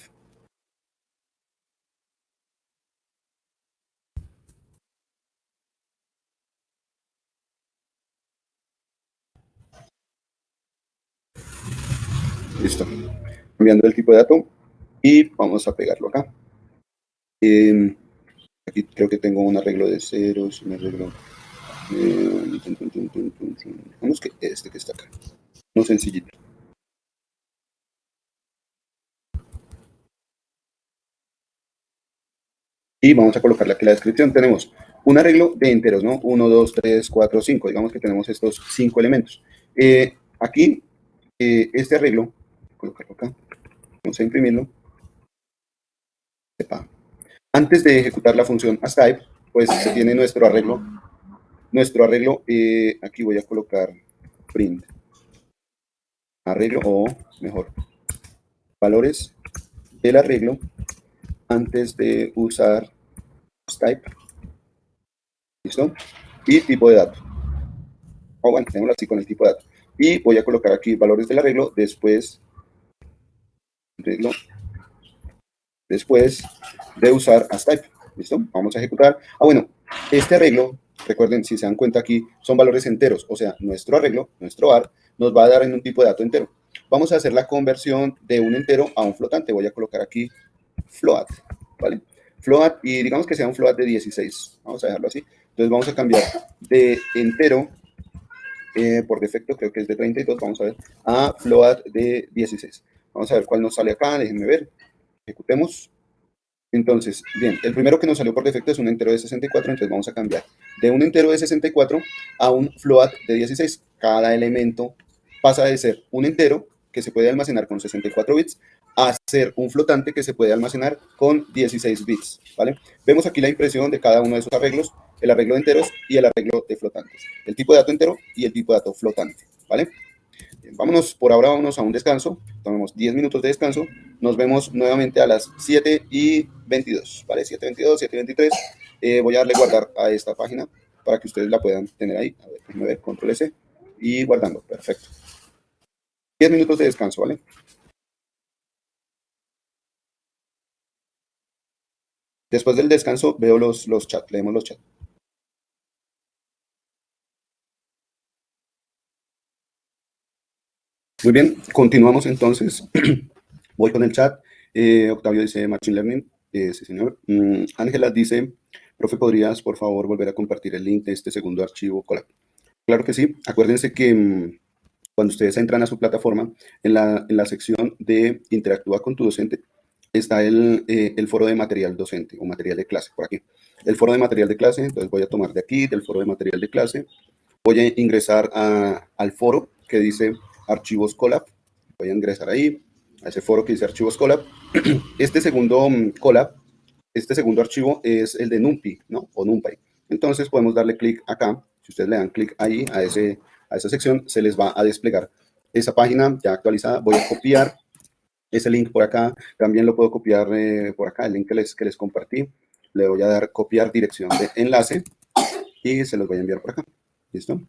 Listo. Cambiando el tipo de dato y vamos a pegarlo acá. Aquí creo que tengo un arreglo de ceros, un arreglo. Vamos que este que está acá. No sencillito. Y vamos a colocarle aquí la descripción. Tenemos un arreglo de enteros, ¿no? 1, 2, 3, 4, 5. Digamos que tenemos estos 5 elementos. Aquí, este arreglo, colocarlo acá, vamos a imprimirlo. Epa. Antes de ejecutar la función asType, pues se tiene nuestro arreglo. Aquí voy a colocar print arreglo, o mejor, valores del arreglo antes de usar asType. ¿Listo? Y tipo de dato. O bueno, tenemos así con el tipo de dato. Y voy a colocar aquí valores del arreglo, después de usar asType. ¿Listo? Vamos a ejecutar. Bueno, este arreglo, recuerden, si se dan cuenta aquí, son valores enteros. O sea, nuestro arreglo, nuestro var, nos va a dar en un tipo de dato entero. Vamos a hacer la conversión de un entero a un flotante. Voy a colocar aquí float, ¿vale? Float, y digamos que sea un float de 16. Vamos a dejarlo así. Entonces vamos a cambiar de entero, por defecto creo que es de 32, vamos a ver, a float de 16. Vamos a ver cuál nos sale acá, déjenme ver. Ejecutemos. Entonces, bien, el primero que nos salió por defecto es un entero de 64, entonces vamos a cambiar de un entero de 64 a un float de 16. Cada elemento pasa de ser un entero que se puede almacenar con 64 bits a ser un flotante que se puede almacenar con 16 bits, ¿vale? Vemos aquí la impresión de cada uno de esos arreglos, el arreglo de enteros y el arreglo de flotantes, el tipo de dato entero y el tipo de dato flotante, ¿vale? Vámonos, por ahora vámonos a un descanso, tomemos 10 minutos de descanso, nos vemos nuevamente a las 7:22, ¿vale? 7:22, 7:23, voy a darle guardar a esta página para que ustedes la puedan tener ahí, a ver, déjenme ver, control S, y guardando, perfecto. 10 minutos de descanso, ¿vale? Después del descanso veo los chats, leemos los chats. Muy bien, continuamos entonces. Voy con el chat. Octavio dice Machine Learning. Sí, señor. Ángela dice, profe, ¿podrías por favor volver a compartir el link de este segundo archivo Colab? Claro que sí. Acuérdense que cuando ustedes entran a su plataforma, en la sección de Interactúa con tu docente, está el foro de material docente o material de clase, por aquí. El foro de material de clase, entonces voy a tomar de aquí, del foro de material de clase, voy a ingresar al foro que dice archivos Colab, voy a ingresar ahí, a ese foro que dice archivos Colab. Este segundo Colab, este segundo archivo es el de NumPy, ¿no? O NumPy. Entonces podemos darle clic acá. Si ustedes le dan clic ahí a esa sección, se les va a desplegar esa página ya actualizada. Voy a copiar ese link por acá. También lo puedo copiar por acá, el link que les compartí. Le voy a dar copiar dirección de enlace y se los voy a enviar por acá. ¿Listo?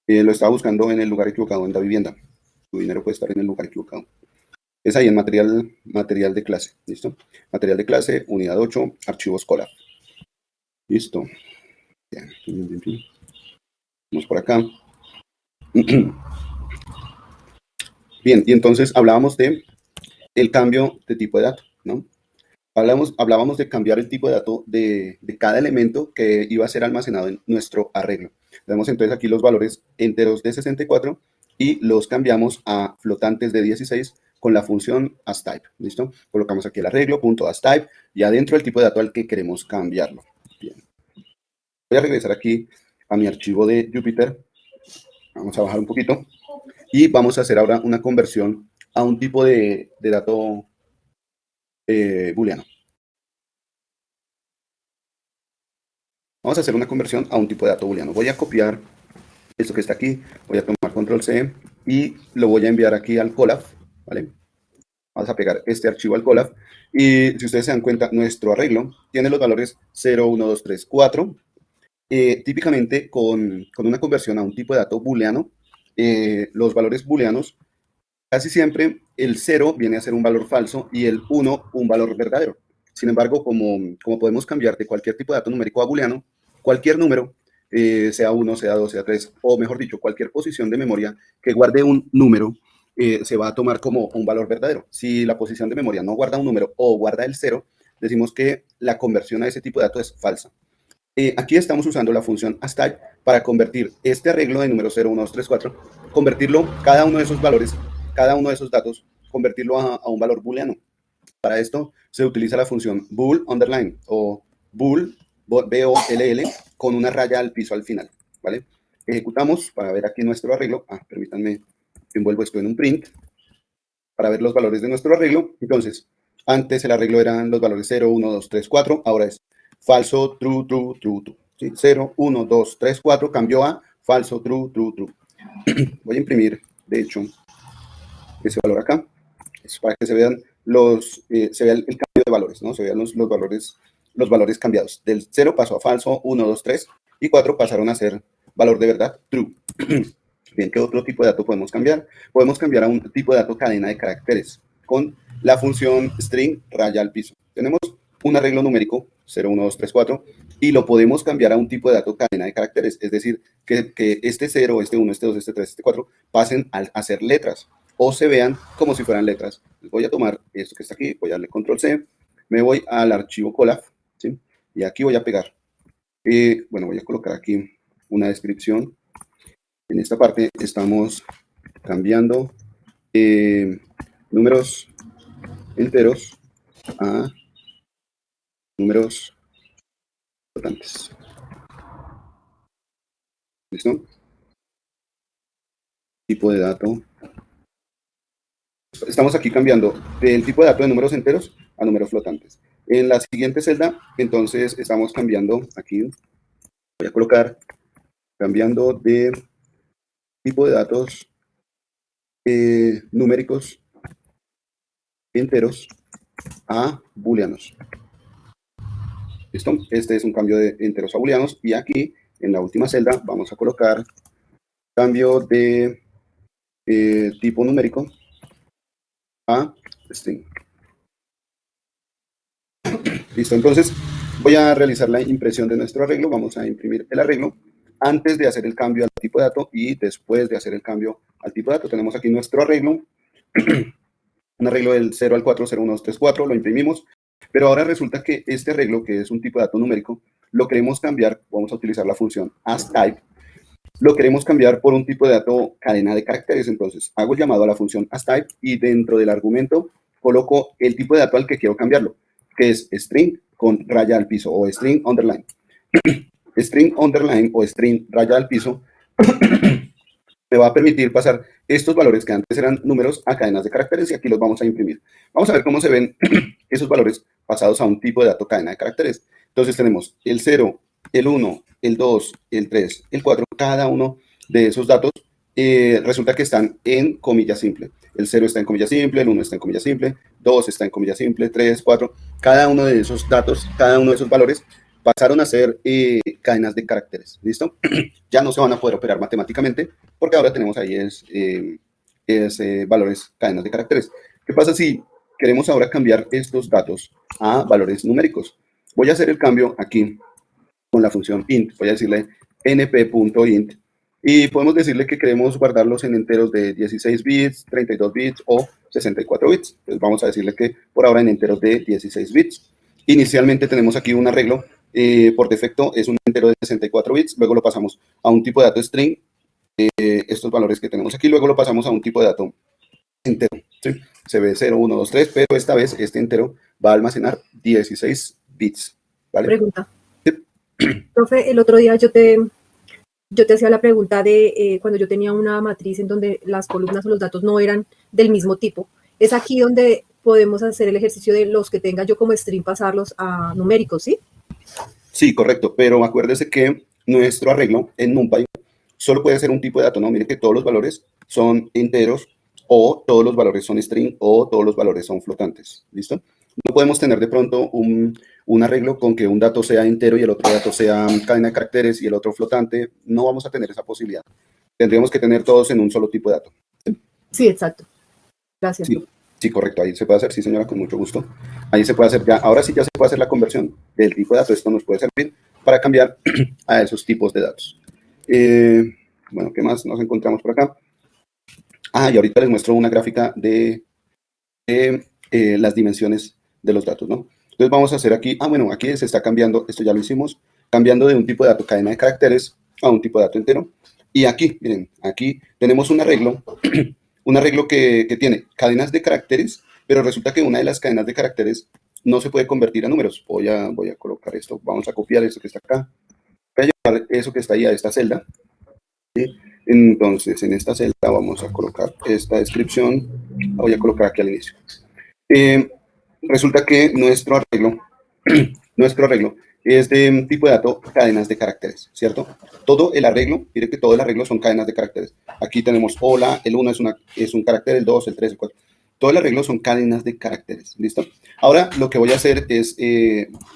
Lo estaba buscando en el lugar equivocado, en la vivienda. Tu dinero puede estar en el lugar equivocado. Es ahí en material de clase. ¿Listo? Material de clase, unidad 8, archivos Colab. Listo. Bien, bien, bien. Vamos por acá. Bien, y entonces hablábamos de el cambio de tipo de dato, ¿no? Hablábamos de cambiar el tipo de dato de cada elemento que iba a ser almacenado en nuestro arreglo. Vemos entonces aquí los valores enteros de 64 y los cambiamos a flotantes de 16 con la función asType. ¿Listo? Colocamos aquí el arreglo, punto asType, y adentro el tipo de dato al que queremos cambiarlo. Bien. Voy a regresar aquí a mi archivo de Jupyter. Vamos a bajar un poquito. Y vamos a hacer ahora una conversión a un tipo de dato booleano. Vamos a hacer una conversión a un tipo de dato booleano. Voy a copiar esto que está aquí, voy a tomar control C y lo voy a enviar aquí al Colab, ¿vale? Vamos a pegar este archivo al Colab y si ustedes se dan cuenta, nuestro arreglo tiene los valores 0, 1, 2, 3, 4. Típicamente con una conversión a un tipo de dato booleano, los valores booleanos, casi siempre el 0 viene a ser un valor falso y el 1 un valor verdadero. Sin embargo, como podemos cambiar de cualquier tipo de dato numérico a booleano, cualquier número, sea 1, sea 2, sea 3, o mejor dicho, cualquier posición de memoria que guarde un número, se va a tomar como un valor verdadero. Si la posición de memoria no guarda un número o guarda el 0, decimos que la conversión a ese tipo de dato es falsa. Aquí estamos usando la función asType para convertir este arreglo de número 0, 1, 2, 3, 4, convertirlo, cada uno de esos valores, cada uno de esos datos, convertirlo a un valor booleano. Para esto se utiliza la función bool underline o bool, B-O-L-L, con una raya al piso al final, ¿vale? Ejecutamos para ver aquí nuestro arreglo. Permítanme, envuelvo esto en un print para ver los valores de nuestro arreglo. Entonces, Antes el arreglo eran los valores 0, 1, 2, 3, 4. Ahora es falso, true, true, true, true. ¿Sí? 0, 1, 2, 3, 4 cambió a falso, true, true, true. Voy a imprimir, de hecho, ese valor acá. Es para que se vean se vea el cambio de valores, ¿no? Se vean los valores cambiados. Del 0 pasó a falso, 1, 2, 3 y 4 pasaron a ser valor de verdad, true. Bien, ¿qué otro tipo de dato podemos cambiar? Podemos cambiar a un tipo de dato cadena de caracteres con la función string raya al piso. Tenemos un arreglo numérico 0, 1, 2, 3, 4 y lo podemos cambiar a un tipo de dato cadena de caracteres, es decir, que este 0, este 1, este 2, este 3, este 4 pasen a ser letras o se vean como si fueran letras. Voy a tomar esto que está aquí, voy a darle control C, me voy al archivo Colab, ¿sí? Y aquí voy a pegar. Bueno, voy a colocar aquí una descripción. En esta parte estamos cambiando números enteros a números flotantes. ¿Listo? Tipo de dato. Estamos aquí cambiando del tipo de dato de números enteros a números flotantes. En la siguiente celda, entonces, estamos cambiando aquí. Voy a colocar, cambiando de tipo de datos numéricos enteros a booleanos. ¿Listo? Este es un cambio de enteros a booleanos. Y aquí, en la última celda, vamos a colocar cambio de tipo numérico a string. Listo, entonces voy a realizar la impresión de nuestro arreglo. Vamos a imprimir el arreglo antes de hacer el cambio al tipo de dato y después de hacer el cambio al tipo de dato. Tenemos aquí nuestro arreglo, un arreglo del 0 al 4, 0, 1, 2, 3, 4, lo imprimimos, pero ahora resulta que este arreglo, que es un tipo de dato numérico, lo queremos cambiar, vamos a utilizar la función asType, lo queremos cambiar por un tipo de dato cadena de caracteres. Entonces hago el llamado a la función asType y dentro del argumento coloco el tipo de dato al que quiero cambiarlo, que es string con raya al piso o string underline. String underline o string raya al piso me va a permitir pasar estos valores que antes eran números a cadenas de caracteres y aquí los vamos a imprimir. Vamos a ver cómo se ven esos valores pasados a un tipo de dato cadena de caracteres. Entonces tenemos el 0, el 1, el 2, el 3, el 4, cada uno de esos datos resulta que están en comilla simple. El 0 está en comilla simple, el 1 está en comilla simple, 2 está en comilla simple, 3, 4. Cada uno de esos datos, cada uno de esos valores pasaron a ser cadenas de caracteres. ¿Listo? Ya no se van a poder operar matemáticamente porque ahora tenemos ahí valores, cadenas de caracteres. ¿Qué pasa si queremos ahora cambiar estos datos a valores numéricos? Voy a hacer el cambio aquí con la función int. Voy a decirle np.int y podemos decirle que queremos guardarlos en enteros de 16 bits, 32 bits o 64 bits. Entonces vamos a decirle que por ahora en enteros de 16 bits. Inicialmente tenemos aquí un arreglo. Por defecto es un entero de 64 bits. Luego lo pasamos a un tipo de dato string. Estos valores que tenemos aquí. Luego lo pasamos a un tipo de dato entero. ¿Sí? Se ve 0, 1, 2, 3, pero esta vez este entero va a almacenar 16 bits. ¿Vale? Pregunta. Sí. Profe, el otro día yo te hacía la pregunta de cuando yo tenía una matriz en donde las columnas o los datos no eran del mismo tipo. Es aquí donde podemos hacer el ejercicio de los que tenga yo como string pasarlos a numéricos, ¿sí? Sí, correcto, pero acuérdese que nuestro arreglo en NumPy solo puede ser un tipo de dato, ¿no? Mire que todos los valores son enteros o todos los valores son string o todos los valores son flotantes, ¿listo? No podemos tener de pronto un arreglo con que un dato sea entero y el otro dato sea cadena de caracteres y el otro flotante. No vamos a tener esa posibilidad. Tendríamos que tener todos en un solo tipo de dato. Sí, exacto. Gracias. Sí, sí, correcto. Ahí se puede hacer, sí, señora, con mucho gusto. Ahí se puede hacer ya. Ahora sí ya se puede hacer la conversión del tipo de dato. Esto nos puede servir para cambiar a esos tipos de datos. Bueno, ¿qué más nos encontramos por acá? Y ahorita les muestro una gráfica de las dimensiones de los datos, ¿no? Entonces vamos a hacer aquí, bueno, aquí se está cambiando, esto ya lo hicimos, cambiando de un tipo de dato cadena de caracteres a un tipo de dato entero. Y aquí, miren, aquí tenemos un arreglo, un arreglo que tiene cadenas de caracteres, pero resulta que una de las cadenas de caracteres no se puede convertir a números. Voy a colocar esto, vamos a copiar esto que está acá. Voy a llevar eso que está ahí a esta celda. ¿Sí? Entonces, en esta celda vamos a colocar esta descripción, la voy a colocar aquí al inicio. resulta que nuestro arreglo es de tipo de dato cadenas de caracteres, ¿cierto? Todo el arreglo, mire que todo el arreglo son cadenas de caracteres. Aquí tenemos hola, el 1 es un carácter, el 2, el 3, el 4. Todo el arreglo son cadenas de caracteres, ¿listo? Ahora lo que voy a hacer es,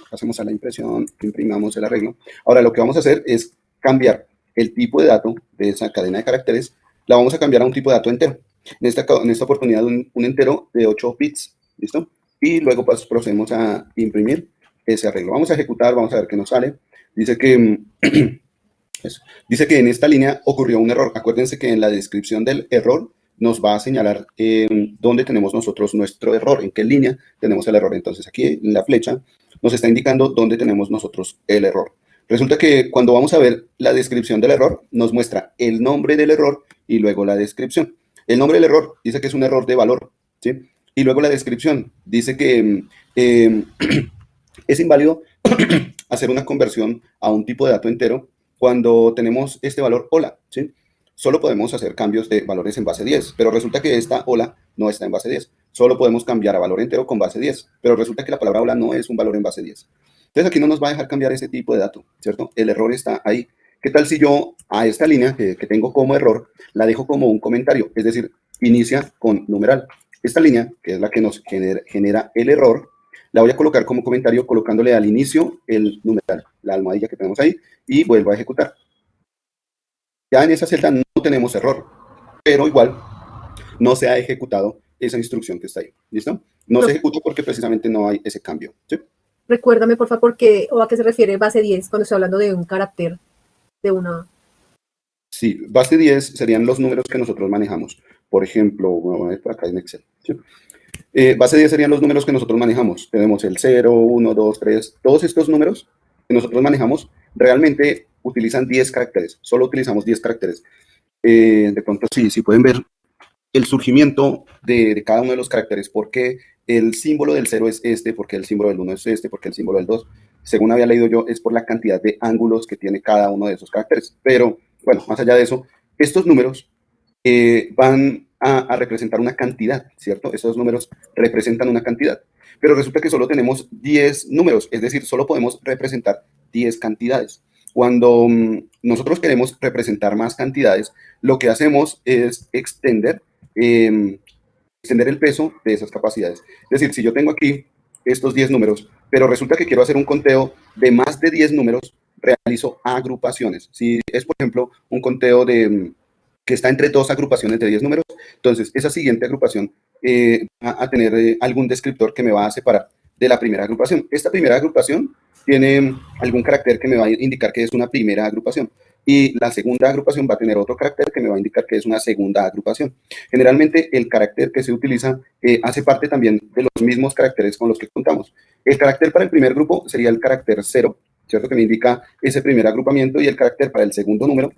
pasemos a la impresión, imprimamos el arreglo. Ahora lo que vamos a hacer es cambiar el tipo de dato de esa cadena de caracteres, la vamos a cambiar a un tipo de dato entero. En esta oportunidad un entero de 8 bits, ¿listo? Y luego pues, procedemos a imprimir ese arreglo. Vamos a ejecutar, vamos a ver qué nos sale. Dice que, dice que en esta línea ocurrió un error. Acuérdense que en la descripción del error nos va a señalar dónde tenemos nosotros nuestro error, en qué línea tenemos el error. Entonces aquí en la flecha nos está indicando dónde tenemos nosotros el error. Resulta que cuando vamos a ver la descripción del error, nos muestra el nombre del error y luego la descripción. El nombre del error dice que es un error de valor, ¿sí? Y luego la descripción dice que es inválido hacer una conversión a un tipo de dato entero cuando tenemos este valor hola, ¿sí? Solo podemos hacer cambios de valores en base 10, pero resulta que esta hola no está en base 10. Solo podemos cambiar a valor entero con base 10, pero resulta que la palabra hola no es un valor en base 10. Entonces aquí no nos va a dejar cambiar ese tipo de dato, ¿cierto? El error está ahí. ¿Qué tal si yo a esta línea que tengo como error la dejo como un comentario? Es decir, inicia con numeral. Esta línea, que es la que nos genera el error, la voy a colocar como comentario colocándole al inicio el numeral, la almohadilla que tenemos ahí, y vuelvo a ejecutar. Ya en esa celda no tenemos error, pero igual no se ha ejecutado esa instrucción que está ahí. ¿Listo? No se ejecuta porque precisamente no hay ese cambio. ¿Sí? Recuérdame, por favor, o a qué se refiere base 10 cuando estoy hablando de un carácter, de una... Sí, base 10 serían los números que nosotros manejamos. Por ejemplo, voy a ver por acá en Excel. ¿Sí? Base 10 serían los números que nosotros manejamos. Tenemos el 0, 1, 2, 3. Todos estos números que nosotros manejamos realmente utilizan 10 caracteres. Solo utilizamos 10 caracteres. De pronto, sí pueden ver el surgimiento de cada uno de los caracteres. ¿Por qué el símbolo del 0 es este? ¿Por qué el símbolo del 1 es este? ¿Por qué el símbolo del 2? Según había leído yo, es por la cantidad de ángulos que tiene cada uno de esos caracteres. Pero, bueno, más allá de eso, estos números van a representar una cantidad, ¿cierto? Esos números representan una cantidad. Pero resulta que solo tenemos 10 números, es decir, solo podemos representar 10 cantidades. Cuando nosotros queremos representar más cantidades, lo que hacemos es extender el peso de esas capacidades. Es decir, si yo tengo aquí estos 10 números, pero resulta que quiero hacer un conteo de más de 10 números, realizo agrupaciones. Si es, por ejemplo, un conteo que está entre dos agrupaciones de 10 números, entonces esa siguiente agrupación va a tener algún descriptor que me va a separar de la primera agrupación. Esta primera agrupación tiene algún carácter que me va a indicar que es una primera agrupación. Y la segunda agrupación va a tener otro carácter que me va a indicar que es una segunda agrupación. Generalmente el carácter que se utiliza hace parte también de los mismos caracteres con los que contamos. El carácter para el primer grupo sería el carácter 0, ¿cierto? Que me indica ese primer agrupamiento, y el carácter para el segundo número,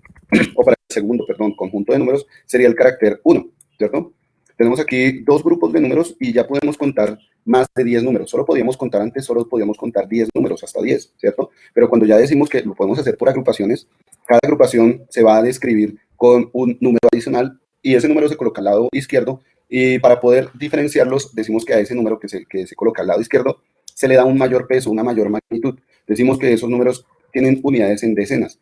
o para el segundo, perdón, conjunto de números, sería el carácter 1, ¿cierto? Tenemos aquí dos grupos de números y ya podemos contar más de 10 números. Solo podíamos contar antes, solo podíamos contar 10 números, hasta 10, ¿cierto? Pero cuando ya decimos que lo podemos hacer por agrupaciones, cada agrupación se va a describir con un número adicional y ese número se coloca al lado izquierdo, y para poder diferenciarlos decimos que a ese número que se coloca al lado izquierdo se le da un mayor peso, una mayor magnitud. Decimos que esos números tienen unidades en decenas.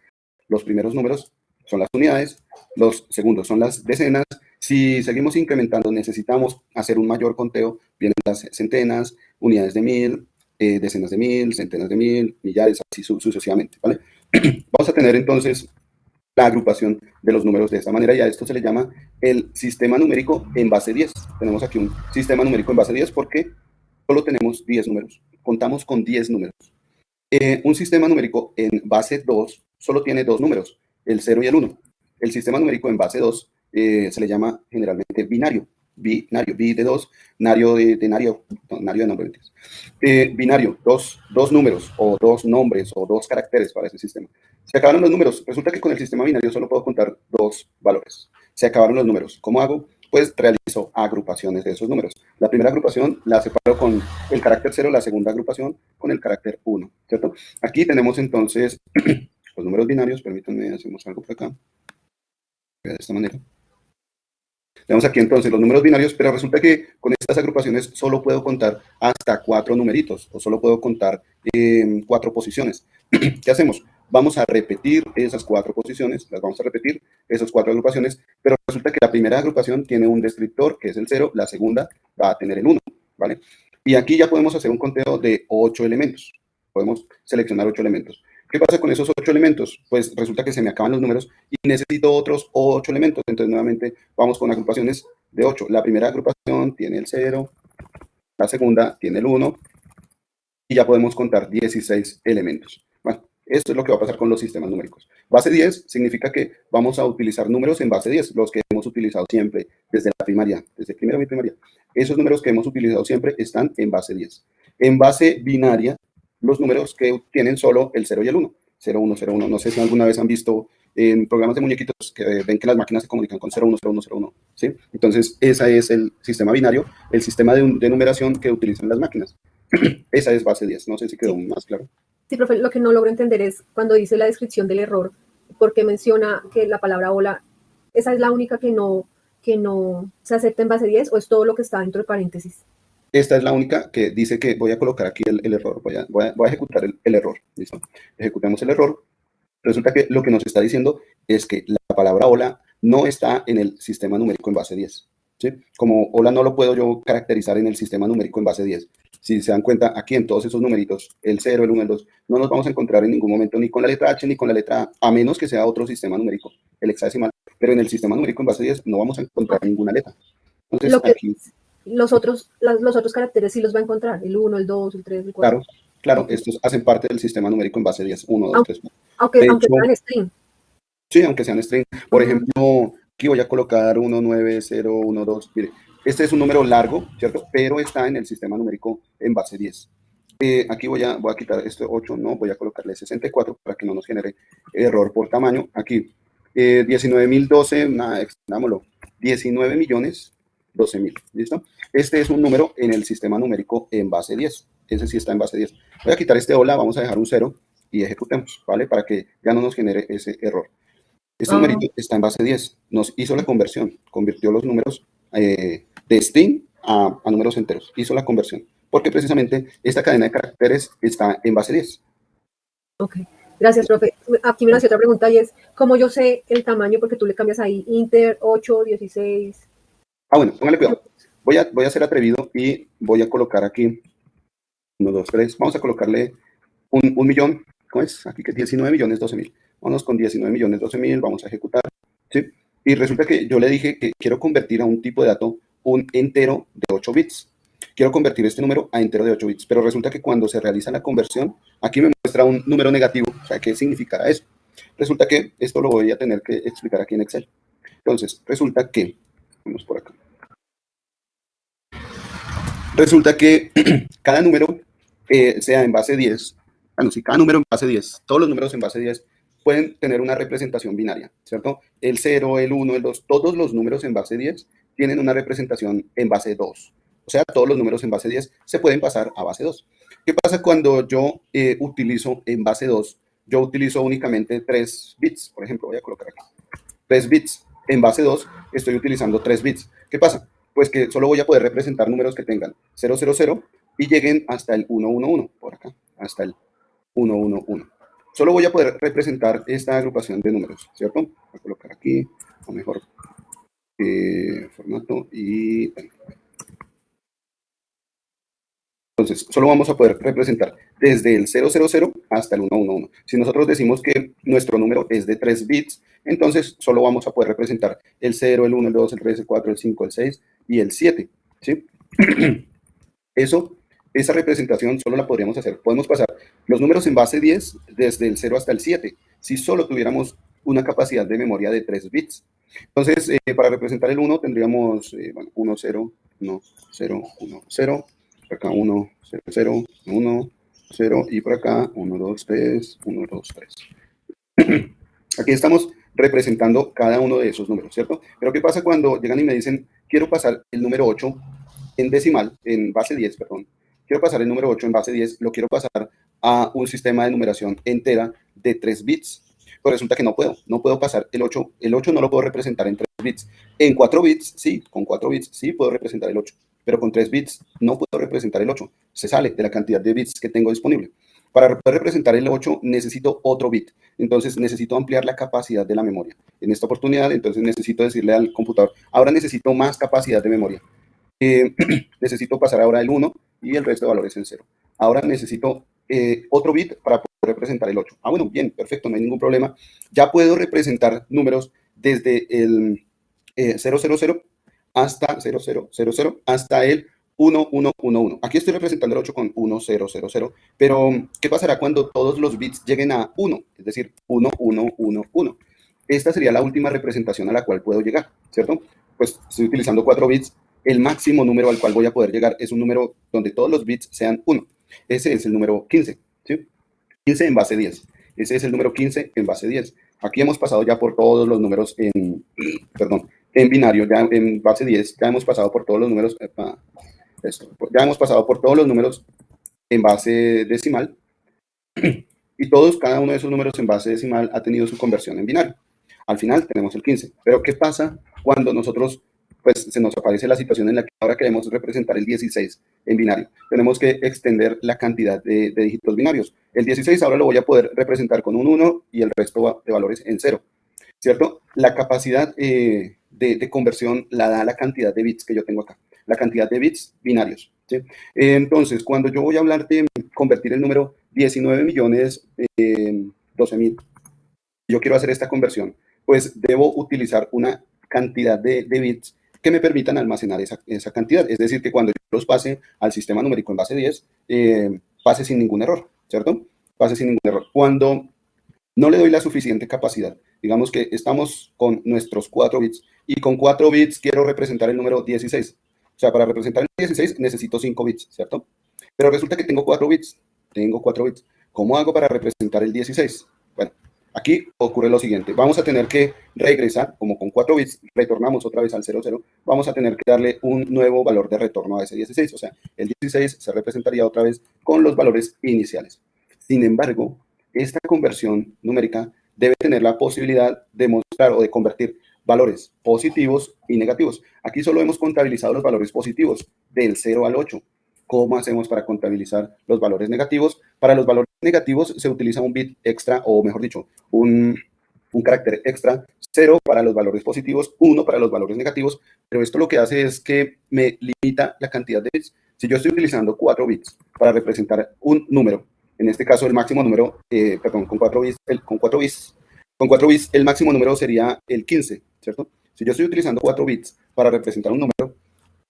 Los primeros números son las unidades, los segundos son las decenas. Si seguimos incrementando, necesitamos hacer un mayor conteo, vienen las centenas, unidades de 1000, decenas de 1000, centenas de 1000, millares, así sucesivamente, ¿vale? Vamos a tener entonces la agrupación de los números de esta manera, y a esto se le llama el sistema numérico en base 10. Tenemos aquí un sistema numérico en base 10 porque solo tenemos 10 números, contamos con 10 números. Un sistema numérico en base 2 solo tiene dos números, el 0 y el 1. El sistema numérico en base 2 se le llama generalmente binario. Binario, bi de 2, nario de nario, no, nario de nombre. Binario, dos números o dos nombres o dos caracteres para ese sistema. Se acabaron los números. Resulta que con el sistema binario solo puedo contar dos valores. Se acabaron los números. ¿Cómo hago? Pues realizo agrupaciones de esos números. La primera agrupación la separo con el carácter 0, la segunda agrupación con el carácter 1, ¿cierto? Aquí tenemos entonces los números binarios. Permítanme, hacemos algo por acá. De esta manera. Tenemos aquí entonces los números binarios, pero resulta que con estas agrupaciones solo puedo contar hasta 4 numeritos, o solo puedo contar 4 posiciones. ¿Qué hacemos? Vamos a repetir esas 4 posiciones, las vamos a repetir, esas 4 agrupaciones, pero resulta que la primera agrupación tiene un descriptor, que es el 0, la segunda va a tener el 1, ¿vale? Y aquí ya podemos hacer un conteo de 8 elementos. Podemos seleccionar 8 elementos. ¿Qué pasa con esos 8 elementos? Pues resulta que se me acaban los números y necesito otros 8 elementos. Entonces, nuevamente, vamos con agrupaciones de 8. La primera agrupación tiene el 0, la segunda tiene el 1, y ya podemos contar 16 elementos. Bueno, esto es lo que va a pasar con los sistemas numéricos. Base 10 significa que vamos a utilizar números en base 10, los que hemos utilizado siempre desde la primaria, desde primero mi primaria. Esos números que hemos utilizado siempre están en base 10. En base binaria, los números que tienen solo el 0 y el 1. 0, 1, 0, 1. No sé si alguna vez han visto en programas de muñequitos que ven que las máquinas se comunican con 0, 1, 0, 1, 0, 1. ¿Sí? Entonces, ese es el sistema binario, el sistema de numeración que utilizan las máquinas. Esa es base 10. No sé si quedó más claro. Sí, profe, lo que no logro entender es cuando dice la descripción del error, porque menciona que la palabra hola, esa es la única que no se acepta en base 10 o es todo lo que está dentro de paréntesis. Esta es la única que dice que voy a colocar aquí el error. Voy a ejecutar el error. ¿Listo? Ejecutamos el error. Resulta que lo que nos está diciendo es que la palabra hola no está en el sistema numérico en base 10. ¿Sí? Como hola no lo puedo yo caracterizar en el sistema numérico en base 10. Si se dan cuenta, aquí en todos esos numeritos, el 0, el 1, el 2, no nos vamos a encontrar en ningún momento ni con la letra H ni con la letra A, a menos que sea otro sistema numérico, el hexadecimal. Pero en el sistema numérico en base 10 no vamos a encontrar ninguna letra. Entonces, Lo que aquí, los otros caracteres sí los va a encontrar, el 1, el 2, el 3, el 4. claro, Okay. estos hacen parte del sistema numérico en base 10, 1, 2, Aunque, 3, 4. aunque, De aunque hecho, sean string. sí, aunque sean string. Por ejemplo, aquí voy a colocar 1, 9, 0, 1, 2. Mire, este es un número largo, ¿cierto? Pero está en el sistema numérico en base 10. Aquí voy a quitar este 8, no, voy a colocarle 64 para que no nos genere error por tamaño. Aquí, 19.012, nada, extendámoslo, 19.012.000, ¿listo? Este es un número en el sistema numérico en base 10. Ese sí está en base 10. Voy a quitar este hola, vamos a dejar un 0 y ejecutemos, ¿vale? Para que ya no nos genere ese error. Este numerito está en base 10. Nos hizo la conversión, convirtió los números de string a números enteros. Hizo la conversión, porque precisamente esta cadena de caracteres está en base 10. Ok, gracias, profe. Aquí me hace otra pregunta y es, ¿cómo yo sé el tamaño? Porque tú le cambias ahí, Inter, 8, 16. Bueno, póngale cuidado. Voy a ser atrevido y voy a colocar aquí 1, 2, 3. Vamos a colocarle un millón. ¿Cómo es? Aquí que 19.012.000. Vámonos con 19.012.000. Vamos a ejecutar. ¿Sí? Y resulta que yo le dije que quiero convertir a un tipo de dato un entero de 8 bits. Quiero convertir este número a entero de 8 bits, pero resulta que cuando se realiza la conversión, aquí me muestra un número negativo. O sea, ¿qué significará eso? Resulta que esto lo voy a tener que explicar aquí en Excel. Entonces, resulta que, vamos por acá. Resulta que cada número, sea en base 10, bueno, si cada número en base 10, todos los números en base 10 pueden tener una representación binaria, ¿cierto? El 0, el 1, el 2, todos los números en base 10 tienen una representación en base 2. O sea, todos los números en base 10 se pueden pasar a base 2. ¿Qué pasa cuando yo utilizo en base 2? Yo utilizo únicamente 3 bits, por ejemplo, voy a colocar aquí 3 bits. En base 2 estoy utilizando 3 bits. ¿Qué pasa? Pues que solo voy a poder representar números que tengan 000 y lleguen hasta el 111, por acá, hasta el 111. Solo voy a poder representar esta agrupación de números, ¿cierto? Voy a colocar aquí, o mejor, formato y... Entonces, solo vamos a poder representar desde el 000 hasta el 111. Si nosotros decimos que nuestro número es de 3 bits, entonces solo vamos a poder representar el 0, el 1, el 2, el 3, el 4, el 5, el 6 y el 7. ¿Sí? Esa representación solo la podríamos hacer. Podemos pasar los números en base 10 desde el 0 hasta el 7, si solo tuviéramos una capacidad de memoria de 3 bits. Entonces, para representar el 1 tendríamos 1, 0, 1, 0, 1, 0. Por acá 1, 0, 0, 1, 0 y por acá 1, 2, 3, 1, 2, 3. Aquí estamos representando cada uno de esos números, ¿cierto? Pero ¿qué pasa cuando llegan y me dicen, quiero pasar el número 8 en decimal, en base 10, perdón? Quiero pasar el número 8 en base 10, lo quiero pasar a un sistema de numeración entera de 3 bits. Pues resulta que no puedo pasar el 8 no lo puedo representar en 3 bits. En 4 bits, sí, con 4 bits sí puedo representar el 8, pero con 3 bits no puedo representar el 8. Se sale de la cantidad de bits que tengo disponible. Para poder representar el 8 necesito otro bit, entonces necesito ampliar la capacidad de la memoria. En esta oportunidad, entonces necesito decirle al computador, ahora necesito más capacidad de memoria. Necesito pasar ahora el 1 y el resto de valores en 0. Ahora necesito otro bit para poder representar el 8. Bueno, bien, perfecto, no hay ningún problema. Ya puedo representar números desde el 000 hasta 0000 hasta el 1111. Aquí estoy representando el 8 con 1000, pero ¿qué pasará cuando todos los bits lleguen a 1? Es decir, 1111. Esta sería la última representación a la cual puedo llegar, ¿cierto? Pues estoy utilizando 4 bits. El máximo número al cual voy a poder llegar es un número donde todos los bits sean 1. Ese es el número 15, ¿sí? 15 en base 10. Ese es el número 15 en base 10. Aquí hemos pasado ya por todos los números en binario, ya en base 10, ya hemos pasado por todos los números, ya hemos pasado por todos los números en base decimal, y cada uno de esos números en base decimal ha tenido su conversión en binario. Al final tenemos el 15. Pero ¿qué pasa cuando nosotros, pues se nos aparece la situación en la que ahora queremos representar el 16 en binario? Tenemos que extender la cantidad de dígitos binarios. El 16 ahora lo voy a poder representar con un 1 y el resto de valores en 0, ¿cierto? La capacidad de conversión la da la cantidad de bits que yo tengo acá, la cantidad de bits binarios, ¿sí? Entonces, cuando yo voy a hablar de convertir el número 19.012.000, yo quiero hacer esta conversión, pues debo utilizar una cantidad de bits que me permitan almacenar esa cantidad. Es decir, que cuando yo los pase al sistema numérico en base 10, pase sin ningún error, ¿cierto? Pase sin ningún error. Cuando no le doy la suficiente capacidad, digamos que estamos con nuestros 4 bits y con 4 bits quiero representar el número 16. O sea, para representar el 16 necesito 5 bits, ¿cierto? Pero resulta que tengo 4 bits. Tengo 4 bits. ¿Cómo hago para representar el 16? Bueno, aquí ocurre lo siguiente. Vamos a tener que regresar, como con 4 bits retornamos otra vez al 00, vamos a tener que darle un nuevo valor de retorno a ese 16. O sea, el 16 se representaría otra vez con los valores iniciales. Sin embargo, esta conversión numérica debe tener la posibilidad de mostrar o de convertir valores positivos y negativos. Aquí solo hemos contabilizado los valores positivos del 0 al 8. ¿Cómo hacemos para contabilizar los valores negativos? Para los valores negativos se utiliza un bit extra, o mejor dicho, un carácter extra, 0 para los valores positivos, 1 para los valores negativos, pero esto lo que hace es que me limita la cantidad de bits. Si yo estoy utilizando 4 bits para representar un número, en este caso el máximo número, con 4 bits, con 4 bits el máximo número sería el 15, ¿cierto? Si yo estoy utilizando 4 bits para representar un número,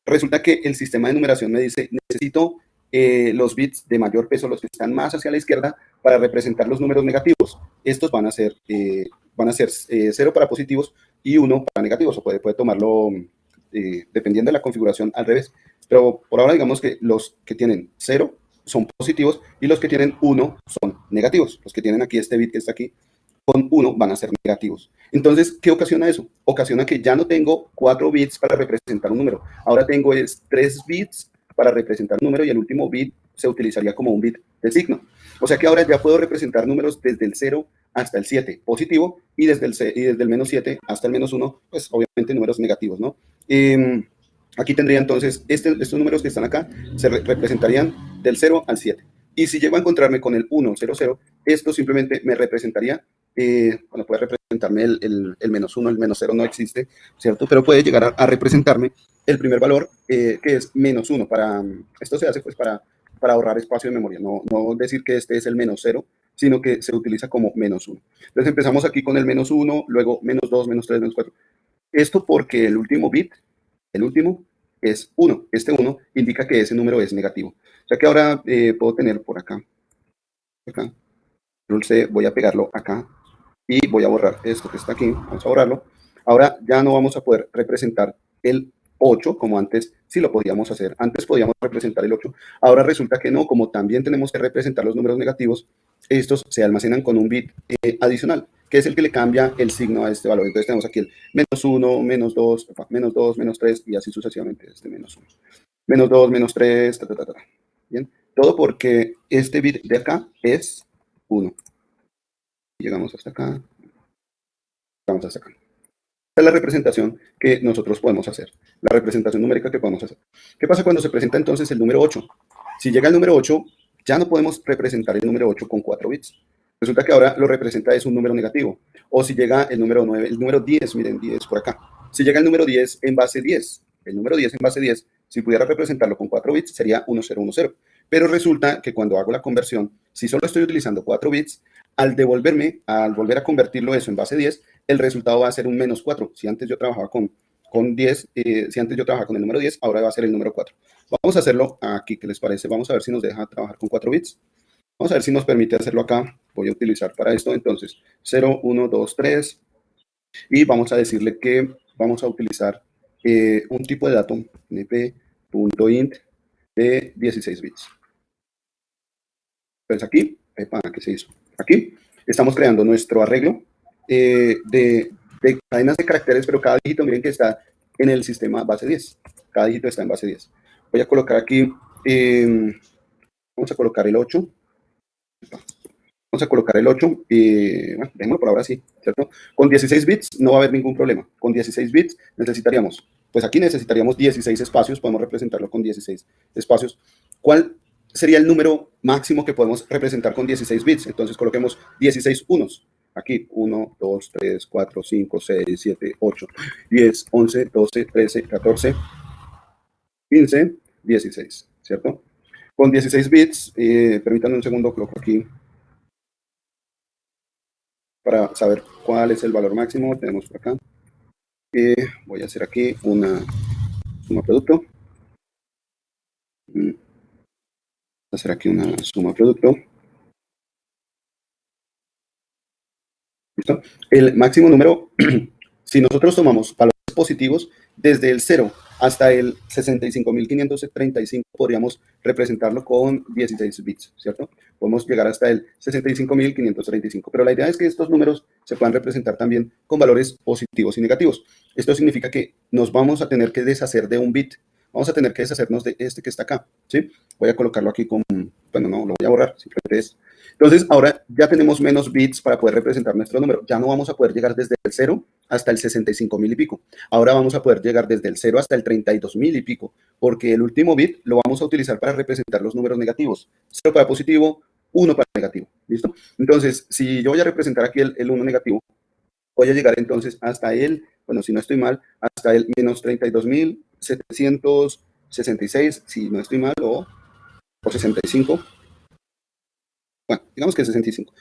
resulta que el sistema de numeración me dice, necesito los bits de mayor peso, los que están más hacia la izquierda, para representar los números negativos. Estos van a ser 0 para positivos y 1 para negativos, o puede tomarlo dependiendo de la configuración al revés. Pero por ahora digamos que los que tienen 0 son positivos y los que tienen 1 son negativos. Los que tienen aquí este bit que está aquí con 1 van a ser negativos. Entonces, ¿qué ocasiona eso? Ocasiona que ya no tengo 4 bits para representar un número. Ahora tengo 3 bits para representar un número y el último bit se utilizaría como un bit de signo. O sea que ahora ya puedo representar números desde el 0 hasta el 7 positivo y desde el menos 7 hasta el menos 1, pues obviamente números negativos, ¿no? Aquí tendría entonces, estos números que están acá se representarían del 0 al 7. Y si llego a encontrarme con el 1, 0, 0, esto simplemente me representaría, bueno, puede representarme el menos 1, el menos 0 no existe, ¿cierto? Pero puede llegar a representarme el primer valor, que es menos 1. Esto se hace pues para ahorrar espacio de memoria, no decir que este es el menos 0, sino que se utiliza como menos 1. Entonces empezamos aquí con el menos 1, luego menos 2, menos 3, menos 4. Esto porque el último bit, el último, es 1. Este 1 indica que ese número es negativo. O sea que ahora puedo tener por acá, Control C, voy a pegarlo acá y voy a borrar esto que está aquí. Vamos a borrarlo. Ahora ya no vamos a poder representar el 8 como antes sí lo podíamos hacer. Antes podíamos representar el 8. Ahora resulta que no, como también tenemos que representar los números negativos, estos se almacenan con un bit adicional, que es el que le cambia el signo a este valor. Entonces tenemos aquí el menos 1, menos 2, menos 3 y así sucesivamente, este menos 1. Menos 2, menos 3, Bien, todo porque este bit de acá es 1. Llegamos hasta acá, vamos hasta acá. es la representación que nosotros podemos hacer, la representación numérica que podemos hacer. ¿Qué pasa cuando se presenta entonces el número 8? Si llega el número 8, ya no podemos representar el número 8 con 4 bits. Resulta que ahora lo representa es un número negativo. O si llega el número 9, el número 10, miren, 10 por acá. Si llega el número 10 en base 10, el número 10 en base 10, si pudiera representarlo con 4 bits, sería 1010. Pero resulta que cuando hago la conversión, si solo estoy utilizando 4 bits, al volver a convertirlo eso en base 10, el resultado va a ser un menos 4. Si antes yo trabajaba con 10, si antes yo trabajaba con el número 10, ahora va a ser el número 4. Vamos a hacerlo aquí, ¿qué les parece? Vamos a ver si nos deja trabajar con 4 bits. Vamos a ver si nos permite hacerlo acá. Voy a utilizar para esto, entonces, 0, 1, 2, 3. Y vamos a decirle que vamos a utilizar un tipo de dato, np.int, de 16 bits. Entonces aquí, ¿qué se hizo? Aquí estamos creando nuestro arreglo de cadenas de caracteres, pero cada dígito, miren que está en el sistema base 10. Cada dígito está en base 10. Voy a colocar aquí, vamos a colocar el 8. Vamos a colocar el 8 y, bueno, dejémoslo por ahora sí, ¿cierto? Con 16 bits no va a haber ningún problema. Con 16 bits necesitaríamos, pues aquí necesitaríamos 16 espacios, podemos representarlo con 16 espacios. ¿Cuál sería el número máximo que podemos representar con 16 bits? Entonces coloquemos 16 unos. Aquí, 1, 2, 3, 4, 5, 6, 7, 8, 10, 11, 12, 13, 14, 15, 16, ¿cierto? Con 16 bits, permítanme un segundo, coloco aquí para saber cuál es el valor máximo. Tenemos por acá. Voy a hacer aquí una suma producto. Voy a hacer aquí una suma producto. ¿Listo? El máximo número, si nosotros tomamos valores positivos, desde el 0 hasta el 65.535 podríamos representarlo con 16 bits, ¿cierto? Podemos llegar hasta el 65.535, pero la idea es que estos números se puedan representar también con valores positivos y negativos. Esto significa que nos vamos a tener que deshacer de un bit, vamos a tener que deshacernos de este que está acá, ¿sí? Voy a colocarlo aquí con, bueno, no, lo voy a borrar, simplemente es. Entonces, ahora ya tenemos menos bits para poder representar nuestro número. Ya no vamos a poder llegar desde el 0 hasta el 65.000 y pico. Ahora vamos a poder llegar desde el 0 hasta el 32.000 y pico, porque el último bit lo vamos a utilizar para representar los números negativos. 0 para positivo, 1 para negativo. ¿Listo? Entonces, si yo voy a representar aquí el 1 negativo, voy a llegar entonces hasta el, bueno, si no estoy mal, hasta el menos 32.766, si no estoy mal, o 65. Bueno, digamos que 65.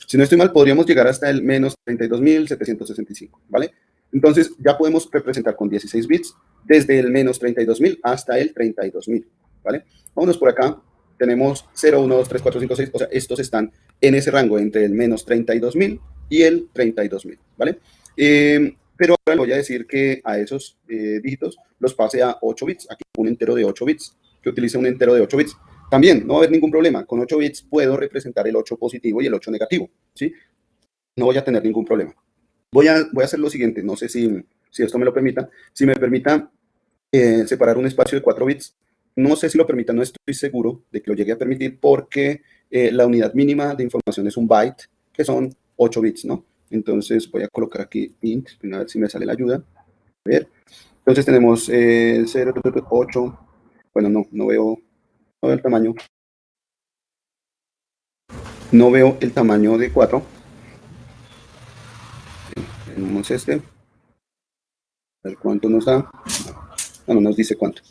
Si no estoy mal, podríamos llegar hasta el menos 32.765, ¿vale? Entonces, ya podemos representar con 16 bits desde el menos 32.000 hasta el 32.000, ¿vale? Vámonos por acá. Tenemos 0, 1, 2, 3, 4, 5, 6. O sea, estos están en ese rango entre el menos 32.000 y el 32.000, ¿vale? Pero ahora le voy a decir que a esos dígitos los pase a 8 bits. Aquí un entero de 8 bits, que utilice un entero de 8 bits. También no va a haber ningún problema. Con 8 bits puedo representar el 8 positivo y el 8 negativo, ¿sí? No voy a tener ningún problema. Voy a hacer lo siguiente. No sé si esto me lo permita. Si me permita separar un espacio de 4 bits. No sé si lo permita, no estoy seguro de que lo llegue a permitir porque la unidad mínima de información es un byte, que son 8 bits, ¿no? Entonces voy a colocar aquí int, a ver si me sale la ayuda. A ver. Entonces tenemos 0, 8. Bueno, no veo el tamaño. No veo el tamaño de 4. Tenemos este. A ver cuánto nos da. No nos dice cuánto.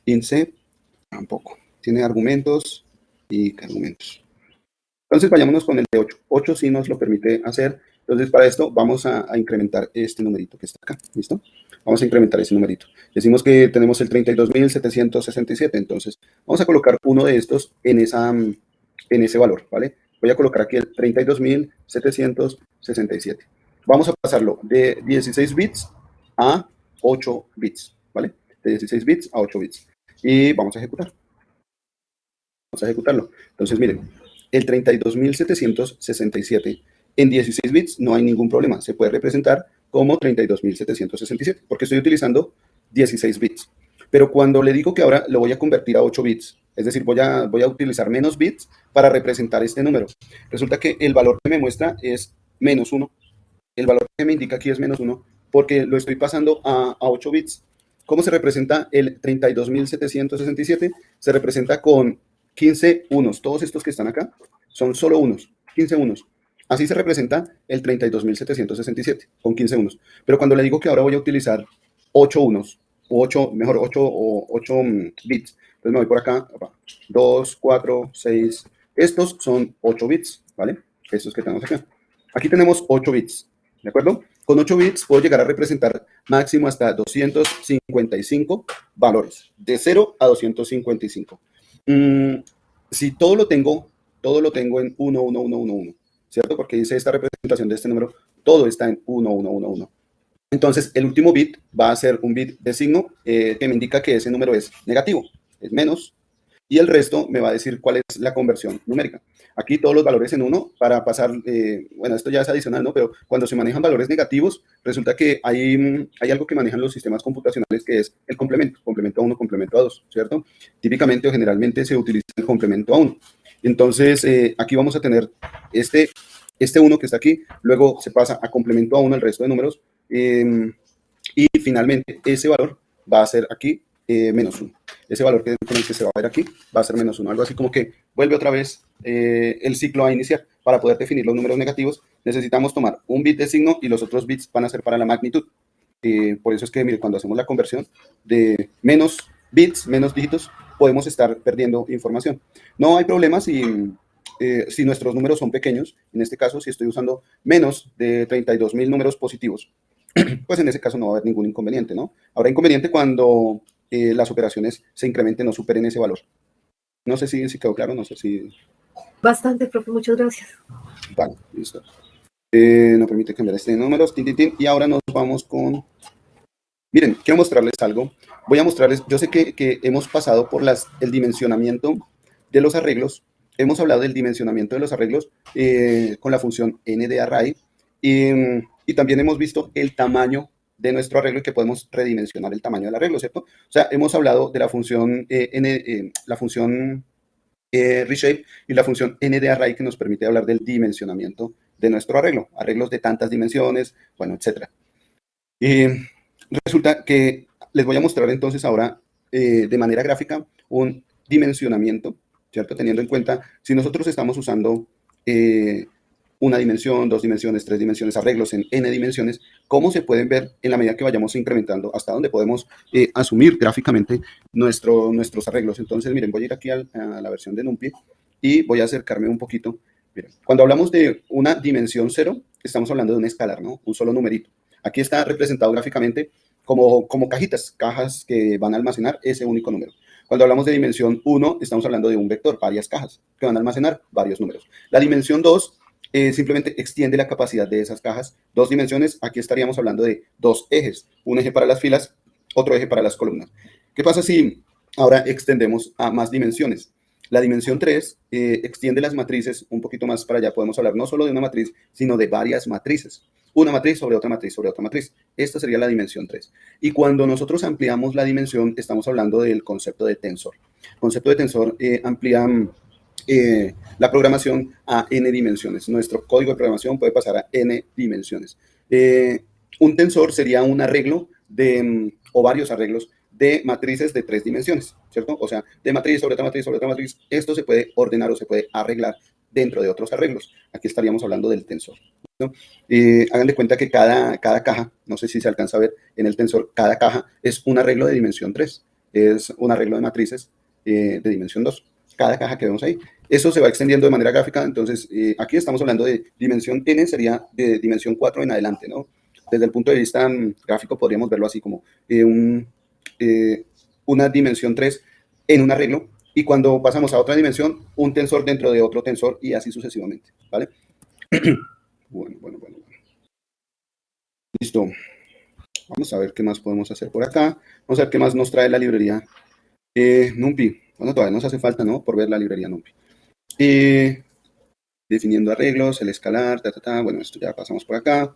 INSE tampoco. Tiene argumentos y argumentos. Entonces vayámonos con el de 8. 8 sí nos lo permite hacer. Entonces para esto vamos a incrementar este numerito que está acá. ¿Listo? Vamos a incrementar ese numerito. Decimos que tenemos el 32.767. Entonces vamos a colocar uno de estos en ese valor, ¿vale? Voy a colocar aquí el 32.767. Vamos a pasarlo de 16 bits a 8 bits, ¿vale? De 16 bits a 8 bits. Y vamos a ejecutar. Vamos a ejecutarlo. Entonces, miren, el 32.767 en 16 bits no hay ningún problema. Se puede representar como 32.767 porque estoy utilizando 16 bits. Pero cuando le digo que ahora lo voy a convertir a 8 bits, es decir, voy a utilizar menos bits para representar este número. Resulta que el valor que me muestra es menos 1. el valor que me indica aquí es -1 porque lo estoy pasando a 8 bits. ¿Cómo se representa el 32.767? Se representa con 15 unos. Todos estos que están acá son solo unos, 15 unos. Así se representa el 32.767 con 15 unos. Pero cuando le digo que ahora voy a utilizar 8 unos, o 8, mejor 8 o 8 bits, entonces me voy por acá, 2, 4, 6. Estos son 8 bits, ¿vale? Estos que tenemos acá. Aquí tenemos 8 bits, ¿de acuerdo? Con 8 bits puedo llegar a representar máximo hasta 255 valores, de 0 a 255. Si todo lo tengo en 1, 1, 1, 1, 1, ¿cierto? Porque dice esta representación de este número, todo está en 1, 1, 1, 1. Entonces, el último bit va a ser un bit de signo que me indica que ese número es negativo, es menos, y el resto me va a decir cuál es la conversión numérica. Aquí todos los valores en 1 para pasar, bueno, esto ya es adicional, ¿no? Pero cuando se manejan valores negativos, resulta que hay algo que manejan los sistemas computacionales que es el complemento a 1, complemento a 2, ¿cierto? Típicamente o generalmente se utiliza el complemento a 1. Entonces, aquí vamos a tener este 1 que está aquí, luego se pasa a complemento a 1 el resto de números, y finalmente ese valor va a ser aquí -1. Ese valor con el que se va a ver aquí va a ser -1. Algo así como que vuelve otra vez el ciclo a iniciar. Para poder definir los números negativos necesitamos tomar un bit de signo y los otros bits van a ser para la magnitud. Por eso es que, mire, cuando hacemos la conversión de menos bits, menos dígitos, podemos estar perdiendo información. No hay problema si nuestros números son pequeños. En este caso, si estoy usando menos de 32.000 números positivos, pues en ese caso no va a haber ningún inconveniente, ¿no? Habrá inconveniente cuando las operaciones se incrementen o superen ese valor. No sé si quedó claro, no sé si... Bastante, profe, muchas gracias. Vale, listo. No permite cambiar este número, y ahora nos vamos con... Miren, quiero mostrarles algo. Voy a mostrarles, yo sé que hemos pasado por el dimensionamiento de los arreglos. Hemos hablado del dimensionamiento de los arreglos con la función n de array, y también hemos visto el tamaño de nuestro arreglo y que podemos redimensionar el tamaño del arreglo, ¿cierto? O sea, hemos hablado de la función reshape y la función n de array que nos permite hablar del dimensionamiento de nuestro arreglo, arreglos de tantas dimensiones, bueno, etcétera. Resulta que les voy a mostrar entonces ahora de manera gráfica un dimensionamiento, ¿cierto? Teniendo en cuenta, si nosotros estamos usando una dimensión, 2 dimensiones, 3 dimensiones, arreglos en n dimensiones, ¿cómo se pueden ver en la medida que vayamos incrementando? Hasta dónde podemos asumir gráficamente nuestros arreglos. Entonces, miren, voy a ir aquí a la versión de NumPy y voy a acercarme un poquito. Miren, cuando hablamos de una dimensión 0, estamos hablando de un escalar, ¿no? Un solo numerito. Aquí está representado gráficamente como cajas que van a almacenar ese único número. Cuando hablamos de dimensión 1, estamos hablando de un vector, varias cajas que van a almacenar varios números. La dimensión 2 simplemente extiende la capacidad de esas cajas. 2 dimensiones, aquí estaríamos hablando de 2 ejes. Un eje para las filas, otro eje para las columnas. ¿Qué pasa si ahora extendemos a más dimensiones? La dimensión 3 extiende las matrices un poquito más para allá. Podemos hablar no solo de una matriz, sino de varias matrices. Una matriz sobre otra matriz sobre otra matriz. Esta sería la dimensión 3. Y cuando nosotros ampliamos la dimensión, estamos hablando del concepto de tensor. El concepto de tensor amplía la programación a n dimensiones. Nuestro código de programación puede pasar a n dimensiones. Un tensor sería un arreglo o varios arreglos de matrices de 3 dimensiones, ¿cierto? O sea, de matriz sobre otra matriz sobre otra matriz. Esto se puede ordenar o se puede arreglar dentro de otros arreglos. Aquí estaríamos hablando del tensor, ¿no? Hagan de cuenta que cada caja, no sé si se alcanza a ver en el tensor, cada caja es un arreglo de dimensión 3, es un arreglo de matrices de dimensión 2, cada caja que vemos ahí. Eso se va extendiendo de manera gráfica, entonces aquí estamos hablando de dimensión n, sería de dimensión 4 en adelante, ¿no? Desde el punto de vista gráfico podríamos verlo así como una dimensión 3 en un arreglo, y cuando pasamos a otra dimensión, un tensor dentro de otro tensor y así sucesivamente, ¿vale? Bueno. Listo. Vamos a ver qué más podemos hacer por acá. Vamos a ver qué más nos trae la librería NumPy. Bueno, todavía nos hace falta, ¿no? Por ver la librería NumPy. Definiendo arreglos, el escalar, Bueno, esto ya pasamos por acá.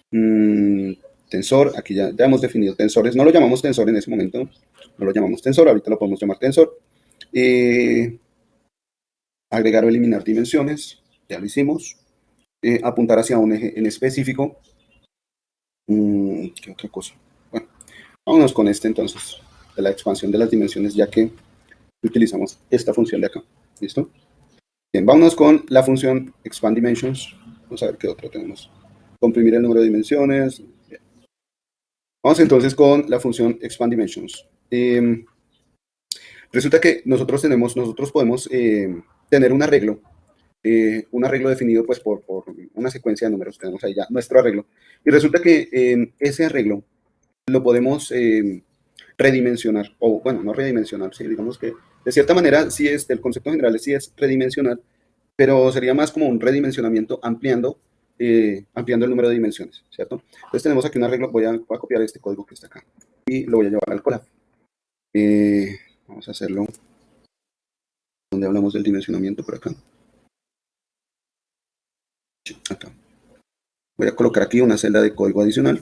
Tensor, aquí ya hemos definido tensores. No lo llamamos tensor en ese momento. No lo llamamos tensor, ahorita lo podemos llamar tensor. Agregar o eliminar dimensiones, ya lo hicimos. Apuntar hacia un eje en específico, ¿Qué otra cosa? Bueno, vámonos con este entonces, de la expansión de las dimensiones, ya que utilizamos esta función de acá. ¿Listo? Bien, vámonos con la función expand dimensions. Vamos a ver qué otro tenemos. Comprimir el número de dimensiones. Bien. Vamos entonces con la función expand dimensions. Resulta que nosotros podemos tener un arreglo definido pues por una secuencia de números. Tenemos ahí ya nuestro arreglo. Y resulta que ese arreglo lo podemos redimensionar, o bueno, no redimensionar, sí, digamos que de cierta manera sí es, el concepto general sí es redimensionar, pero sería más como un redimensionamiento ampliando el número de dimensiones, ¿cierto? Entonces tenemos aquí un arreglo, voy a copiar este código que está acá y lo voy a llevar al Colab. Vamos a hacerlo donde hablamos del dimensionamiento por acá. Acá. Voy a colocar aquí una celda de código adicional.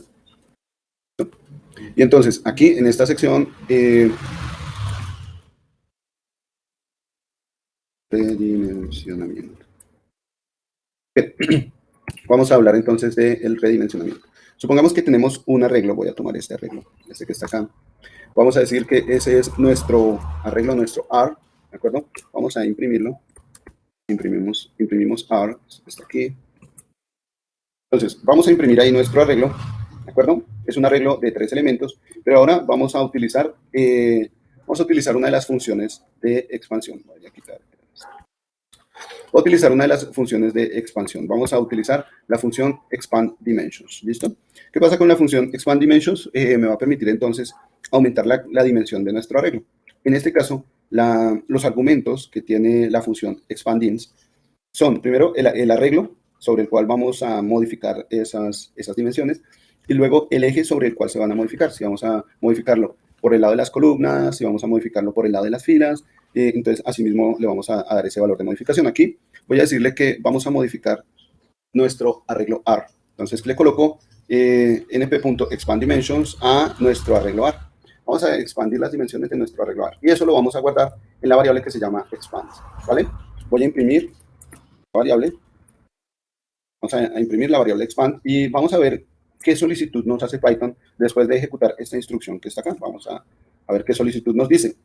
Y entonces, aquí en esta sección, redimensionamiento. Bien. Vamos a hablar entonces del redimensionamiento. Supongamos que tenemos un arreglo, voy a tomar este arreglo, este que está acá. Vamos a decir que ese es nuestro arreglo, nuestro R, ¿de acuerdo? Vamos a imprimirlo. Imprimimos R, está aquí. Entonces, vamos a imprimir ahí nuestro arreglo, ¿de acuerdo? Es un arreglo de 3 elementos, pero ahora vamos a utilizar una de las funciones de expansión. Voy a quitar. Voy a utilizar una de las funciones de expansión. Vamos a utilizar la función expand dimensions. ¿Listo? ¿Qué pasa con la función expand dimensions? Me va a permitir entonces aumentar la dimensión de nuestro arreglo. En este caso, los argumentos que tiene la función expand dims son, primero, el arreglo sobre el cual vamos a modificar esas dimensiones y luego el eje sobre el cual se van a modificar. Si vamos a modificarlo por el lado de las columnas, si vamos a modificarlo por el lado de las filas, entonces asimismo le vamos a dar ese valor de modificación. Aquí voy a decirle que vamos a modificar nuestro arreglo R. Entonces le coloco np.expandDimensions a nuestro arreglo R. Vamos a expandir las dimensiones de nuestro arreglo R. Y eso lo vamos a guardar en la variable que se llama expand. ¿Vale? Voy a imprimir la variable. Vamos a imprimir la variable expand y vamos a ver qué solicitud nos hace Python después de ejecutar esta instrucción que está acá. Vamos a ver qué solicitud nos dice.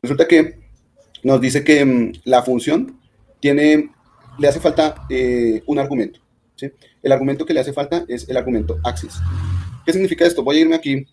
Resulta que nos dice que la función le hace falta un argumento. ¿Sí? El argumento que le hace falta es el argumento axis. ¿Qué significa esto? Voy a irme aquí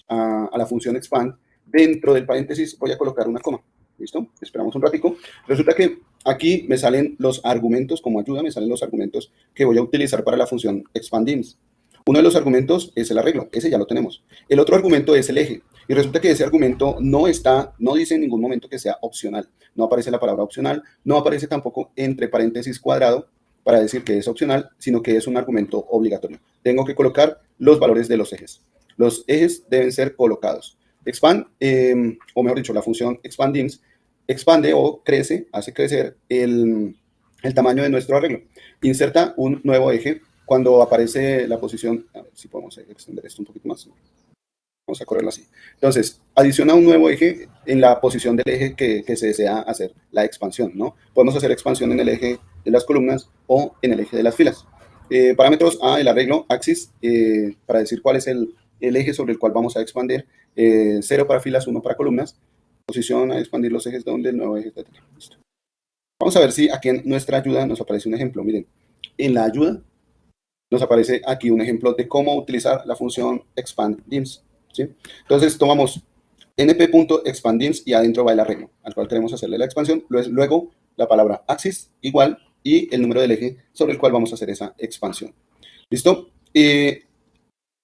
a la función expand. Dentro del paréntesis voy a colocar una coma. ¿Listo? Esperamos un ratico. Resulta que aquí me salen los argumentos, como ayuda, me salen los argumentos que voy a utilizar para la función expandIms. Uno de los argumentos es el arreglo, ese ya lo tenemos. El otro argumento es el eje. Y resulta que ese argumento no dice en ningún momento que sea opcional. No aparece la palabra opcional, no aparece tampoco entre paréntesis cuadrado para decir que es opcional, sino que es un argumento obligatorio. Tengo que colocar los valores de los ejes. Los ejes deben ser colocados. Expand, o mejor dicho, la función expandIms, expande o hace crecer el tamaño de nuestro arreglo. Inserta un nuevo eje cuando aparece la posición, a ver si podemos extender esto un poquito más. Vamos a correrlo así. Entonces, adiciona un nuevo eje en la posición del eje que se desea hacer la expansión, ¿no? Podemos hacer expansión en el eje de las columnas o en el eje de las filas. Parámetros el arreglo, axis, para decir cuál es el eje sobre el cual vamos a expandir. 0 para filas, 1 para columnas. Posición a expandir los ejes donde el nuevo eje está. Listo. Vamos a ver si aquí en nuestra ayuda nos aparece un ejemplo. Miren, en la ayuda nos aparece aquí un ejemplo de cómo utilizar la función expandDims. ¿Sí? Entonces tomamos np.expandDims y adentro va el arreglo al cual queremos hacerle la expansión. Luego la palabra axis igual y el número del eje sobre el cual vamos a hacer esa expansión. ¿Listo?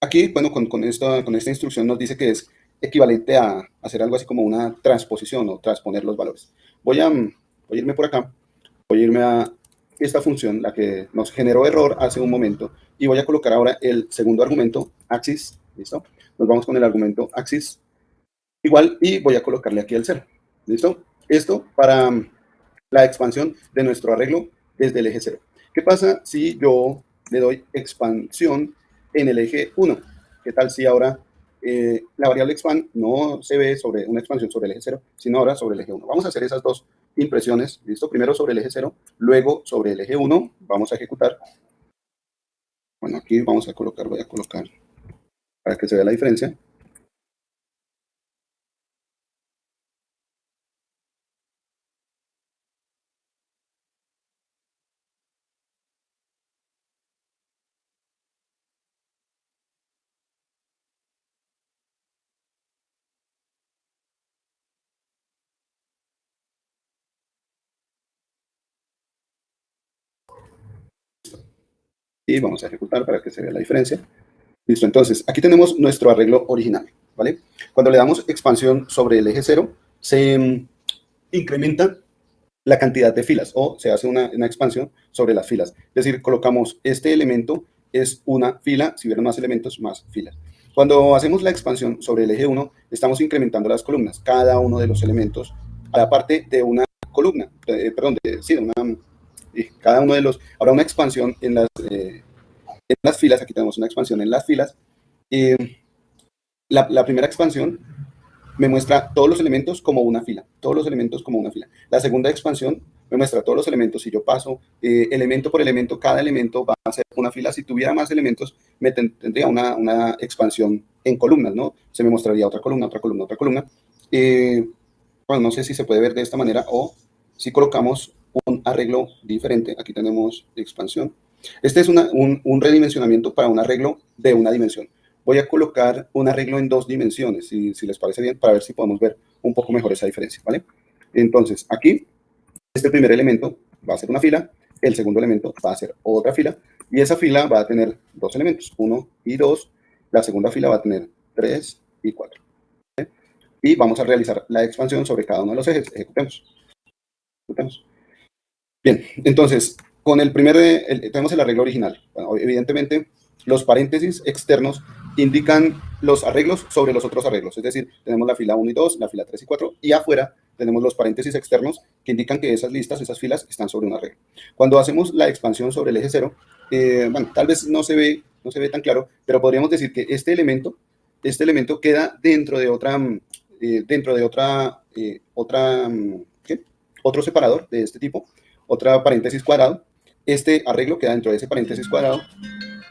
Aquí, bueno, con esta instrucción nos dice que es equivalente a hacer algo así como una transposición o transponer los valores. Voy a irme por acá, voy a irme a esta función, la que nos generó error hace un momento, y voy a colocar ahora el segundo argumento, axis, ¿listo? Nos vamos con el argumento axis igual y voy a colocarle aquí el 0, ¿listo? Esto para la expansión de nuestro arreglo desde el eje 0. ¿Qué pasa si yo le doy expansión en el eje 1? ¿Qué tal si ahora la variable expand no se ve sobre una expansión sobre el eje 0, sino ahora sobre el eje 1? Vamos a hacer esas dos impresiones, ¿listo? Primero sobre el eje 0, luego sobre el eje 1. Vamos a ejecutar. Bueno, aquí voy a colocar para que se vea la diferencia. Y vamos a ejecutar para que se vea la diferencia. Listo, entonces, aquí tenemos nuestro arreglo original, ¿vale? Cuando le damos expansión sobre el eje 0, se incrementa la cantidad de filas o se hace una expansión sobre las filas. Es decir, colocamos este elemento, es una fila, si hubieran más elementos, más filas. Cuando hacemos la expansión sobre el eje 1, estamos incrementando las columnas, cada uno de los elementos a la parte de una columna, cada uno de los, habrá una expansión en las filas, aquí tenemos una expansión en las filas. La primera expansión me muestra todos los elementos como una fila, todos los elementos como una fila. La segunda expansión me muestra todos los elementos. Si yo paso elemento por elemento, cada elemento va a ser una fila. Si tuviera más elementos, me tendría una expansión en columnas, ¿no? Se me mostraría otra columna, otra columna, otra columna. Bueno, no sé si se puede ver de esta manera o si colocamos un arreglo diferente. Aquí tenemos expansión. Este es un redimensionamiento para un arreglo de una dimensión. Voy a colocar un arreglo en 2 dimensiones, si les parece bien, para ver si podemos ver un poco mejor esa diferencia, ¿vale? Entonces, aquí, este primer elemento va a ser una fila, el segundo elemento va a ser otra fila, y esa fila va a tener 2 elementos, 1 y 2. La segunda fila va a tener 3 y 4. ¿Vale? Y vamos a realizar la expansión sobre cada uno de los ejes. Ejecutemos. Bien, entonces, con el tenemos el arreglo original. Bueno, evidentemente, los paréntesis externos indican los arreglos sobre los otros arreglos. Es decir, tenemos la fila 1 y 2, la fila 3 y 4, y afuera tenemos los paréntesis externos que indican que esas listas, esas filas, están sobre un arreglo. Cuando hacemos la expansión sobre el eje 0, bueno, tal vez no se ve tan claro, pero podríamos decir que este elemento queda dentro de otro separador de este tipo, otra paréntesis cuadrado. Este arreglo queda dentro de ese paréntesis cuadrado,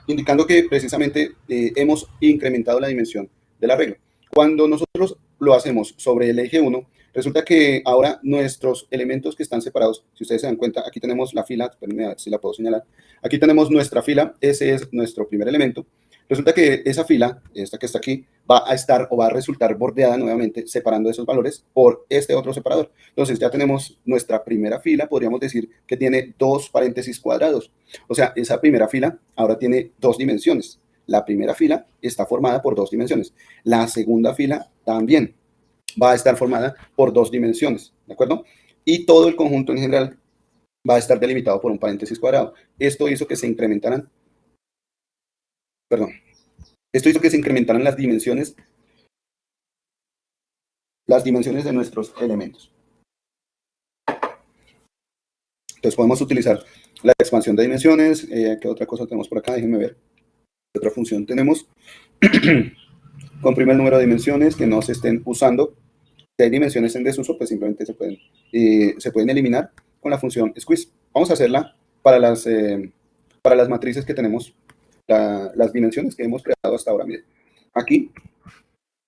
indicando que precisamente hemos incrementado la dimensión del arreglo. Cuando nosotros lo hacemos sobre el eje 1, resulta que ahora nuestros elementos que están separados, si ustedes se dan cuenta, aquí tenemos la fila, espérenme a ver si la puedo señalar, aquí tenemos nuestra fila, ese es nuestro primer elemento. Resulta que esa fila, esta que está aquí, va a estar o va a resultar bordeada nuevamente, separando esos valores por este otro separador. Entonces ya tenemos nuestra primera fila, podríamos decir que tiene 2 paréntesis cuadrados. O sea, esa primera fila ahora tiene 2 dimensiones. La primera fila está formada por 2 dimensiones. La segunda fila también va a estar formada por 2 dimensiones, ¿de acuerdo? Y todo el conjunto en general va a estar delimitado por un paréntesis cuadrado. Esto hizo que se incrementaran las dimensiones de nuestros elementos. Entonces podemos utilizar la expansión de dimensiones. ¿Qué otra cosa tenemos por acá? Déjenme ver. ¿Qué otra función tenemos? Comprime el número de dimensiones que no se estén usando. Si hay dimensiones en desuso, pues simplemente se pueden eliminar con la función squeeze. Vamos a hacerla para las matrices que tenemos, las dimensiones que hemos creado hasta ahora. Miren, aquí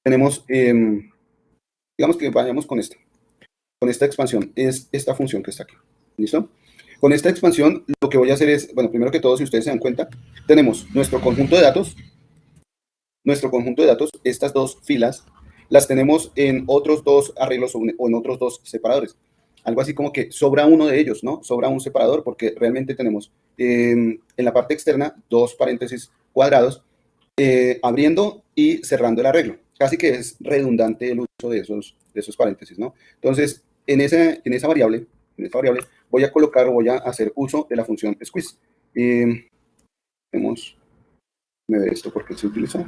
tenemos, digamos que vayamos con esta expansión, es esta función que está aquí. ¿Listo? Con esta expansión, lo que voy a hacer es, bueno, primero que todo, si ustedes se dan cuenta, tenemos nuestro conjunto de datos, estas 2 filas, las tenemos en otros 2 arreglos o en otros 2 separadores. Algo así como que sobra uno de ellos, ¿no? Sobra un separador porque realmente tenemos en la parte externa 2 paréntesis cuadrados abriendo y cerrando el arreglo. Casi que es redundante el uso de esos paréntesis, ¿no? Entonces, en esa variable voy a hacer uso de la función squeeze. Déjame ver esto porque se utilizó.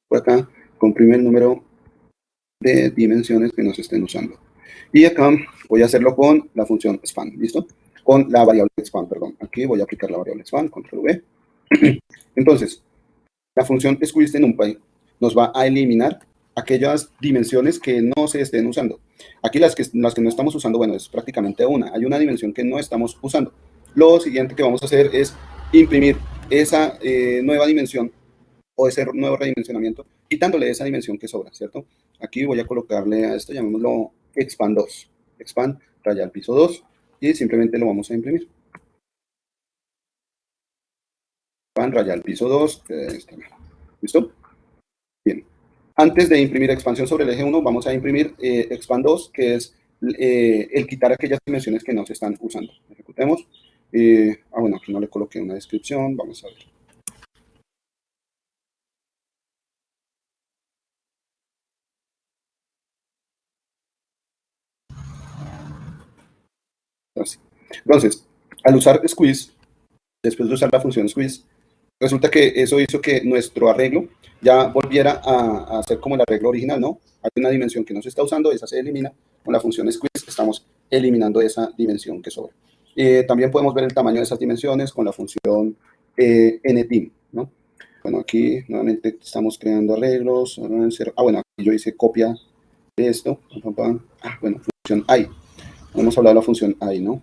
Por acá, comprime el número de dimensiones que nos estén usando. Y acá voy a hacerlo con la función span, ¿listo? Con la variable span, perdón. Aquí voy a aplicar la variable span, control V. Entonces, la función squeeze de NumPy nos va a eliminar aquellas dimensiones que no se estén usando. Aquí las que no estamos usando, bueno, es prácticamente una. Hay una dimensión que no estamos usando. lo siguiente que vamos a hacer es imprimir esa nueva dimensión o ese nuevo redimensionamiento, quitándole esa dimensión que sobra, ¿cierto? Aquí voy a colocarle a esto, llamémoslo expand 2. Expand, raya al piso 2, y simplemente lo vamos a imprimir. Expand, raya al piso 2. ¿Listo? Bien. Antes de imprimir expansión sobre el eje 1, vamos a imprimir expand 2, que es el quitar aquellas dimensiones que no se están usando. Ejecutemos. Bueno, aquí no le coloqué una descripción. Vamos a ver. Así. Entonces, al usar squeeze, después de usar la función squeeze, resulta que eso hizo que nuestro arreglo ya volviera a ser como el arreglo original, ¿no? Hay una dimensión que no se está usando, esa se elimina. Con la función squeeze estamos eliminando esa dimensión que sobra. También podemos ver el tamaño de esas dimensiones con la función ntim, ¿no? Bueno, aquí nuevamente estamos creando arreglos. Bueno, aquí yo hice copia de esto. Bueno, función i. Hemos hablado de la función i, ¿no?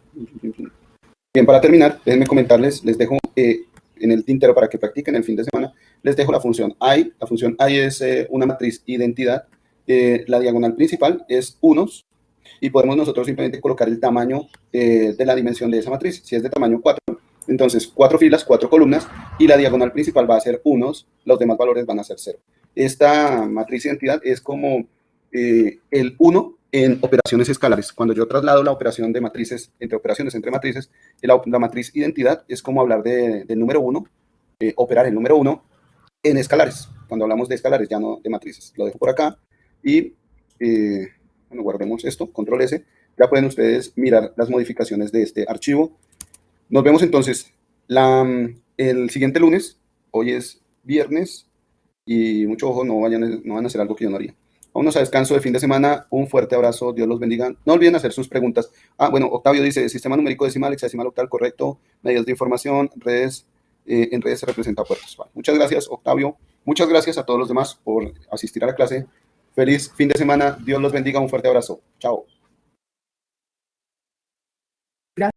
Bien, para terminar, déjenme comentarles, les dejo en el tintero para que practiquen el fin de semana, les dejo la función i. La función i es una matriz identidad. La diagonal principal es unos, y podemos nosotros simplemente colocar el tamaño de la dimensión de esa matriz. Si es de tamaño 4, entonces 4 filas, 4 columnas, y la diagonal principal va a ser unos, los demás valores van a ser 0. Esta matriz identidad es como el 1 en operaciones escalares. Cuando yo traslado la operación de matrices entre matrices, la matriz identidad es como hablar del número 1, operar el número 1 en escalares. Cuando hablamos de escalares, ya no de matrices. Lo dejo por acá y bueno, guardemos esto, control S. Ya pueden ustedes mirar las modificaciones de este archivo. Nos vemos entonces el siguiente lunes. Hoy es viernes y mucho ojo, no van a hacer algo que yo no haría. Vámonos a descanso de fin de semana. Un fuerte abrazo. Dios los bendiga. No olviden hacer sus preguntas. Bueno, Octavio dice, sistema numérico decimal, hexadecimal octal, correcto. Medios de información, redes. En redes se representa puertos. Vale. Muchas gracias, Octavio. Muchas gracias a todos los demás por asistir a la clase. Feliz fin de semana. Dios los bendiga. Un fuerte abrazo. Chao.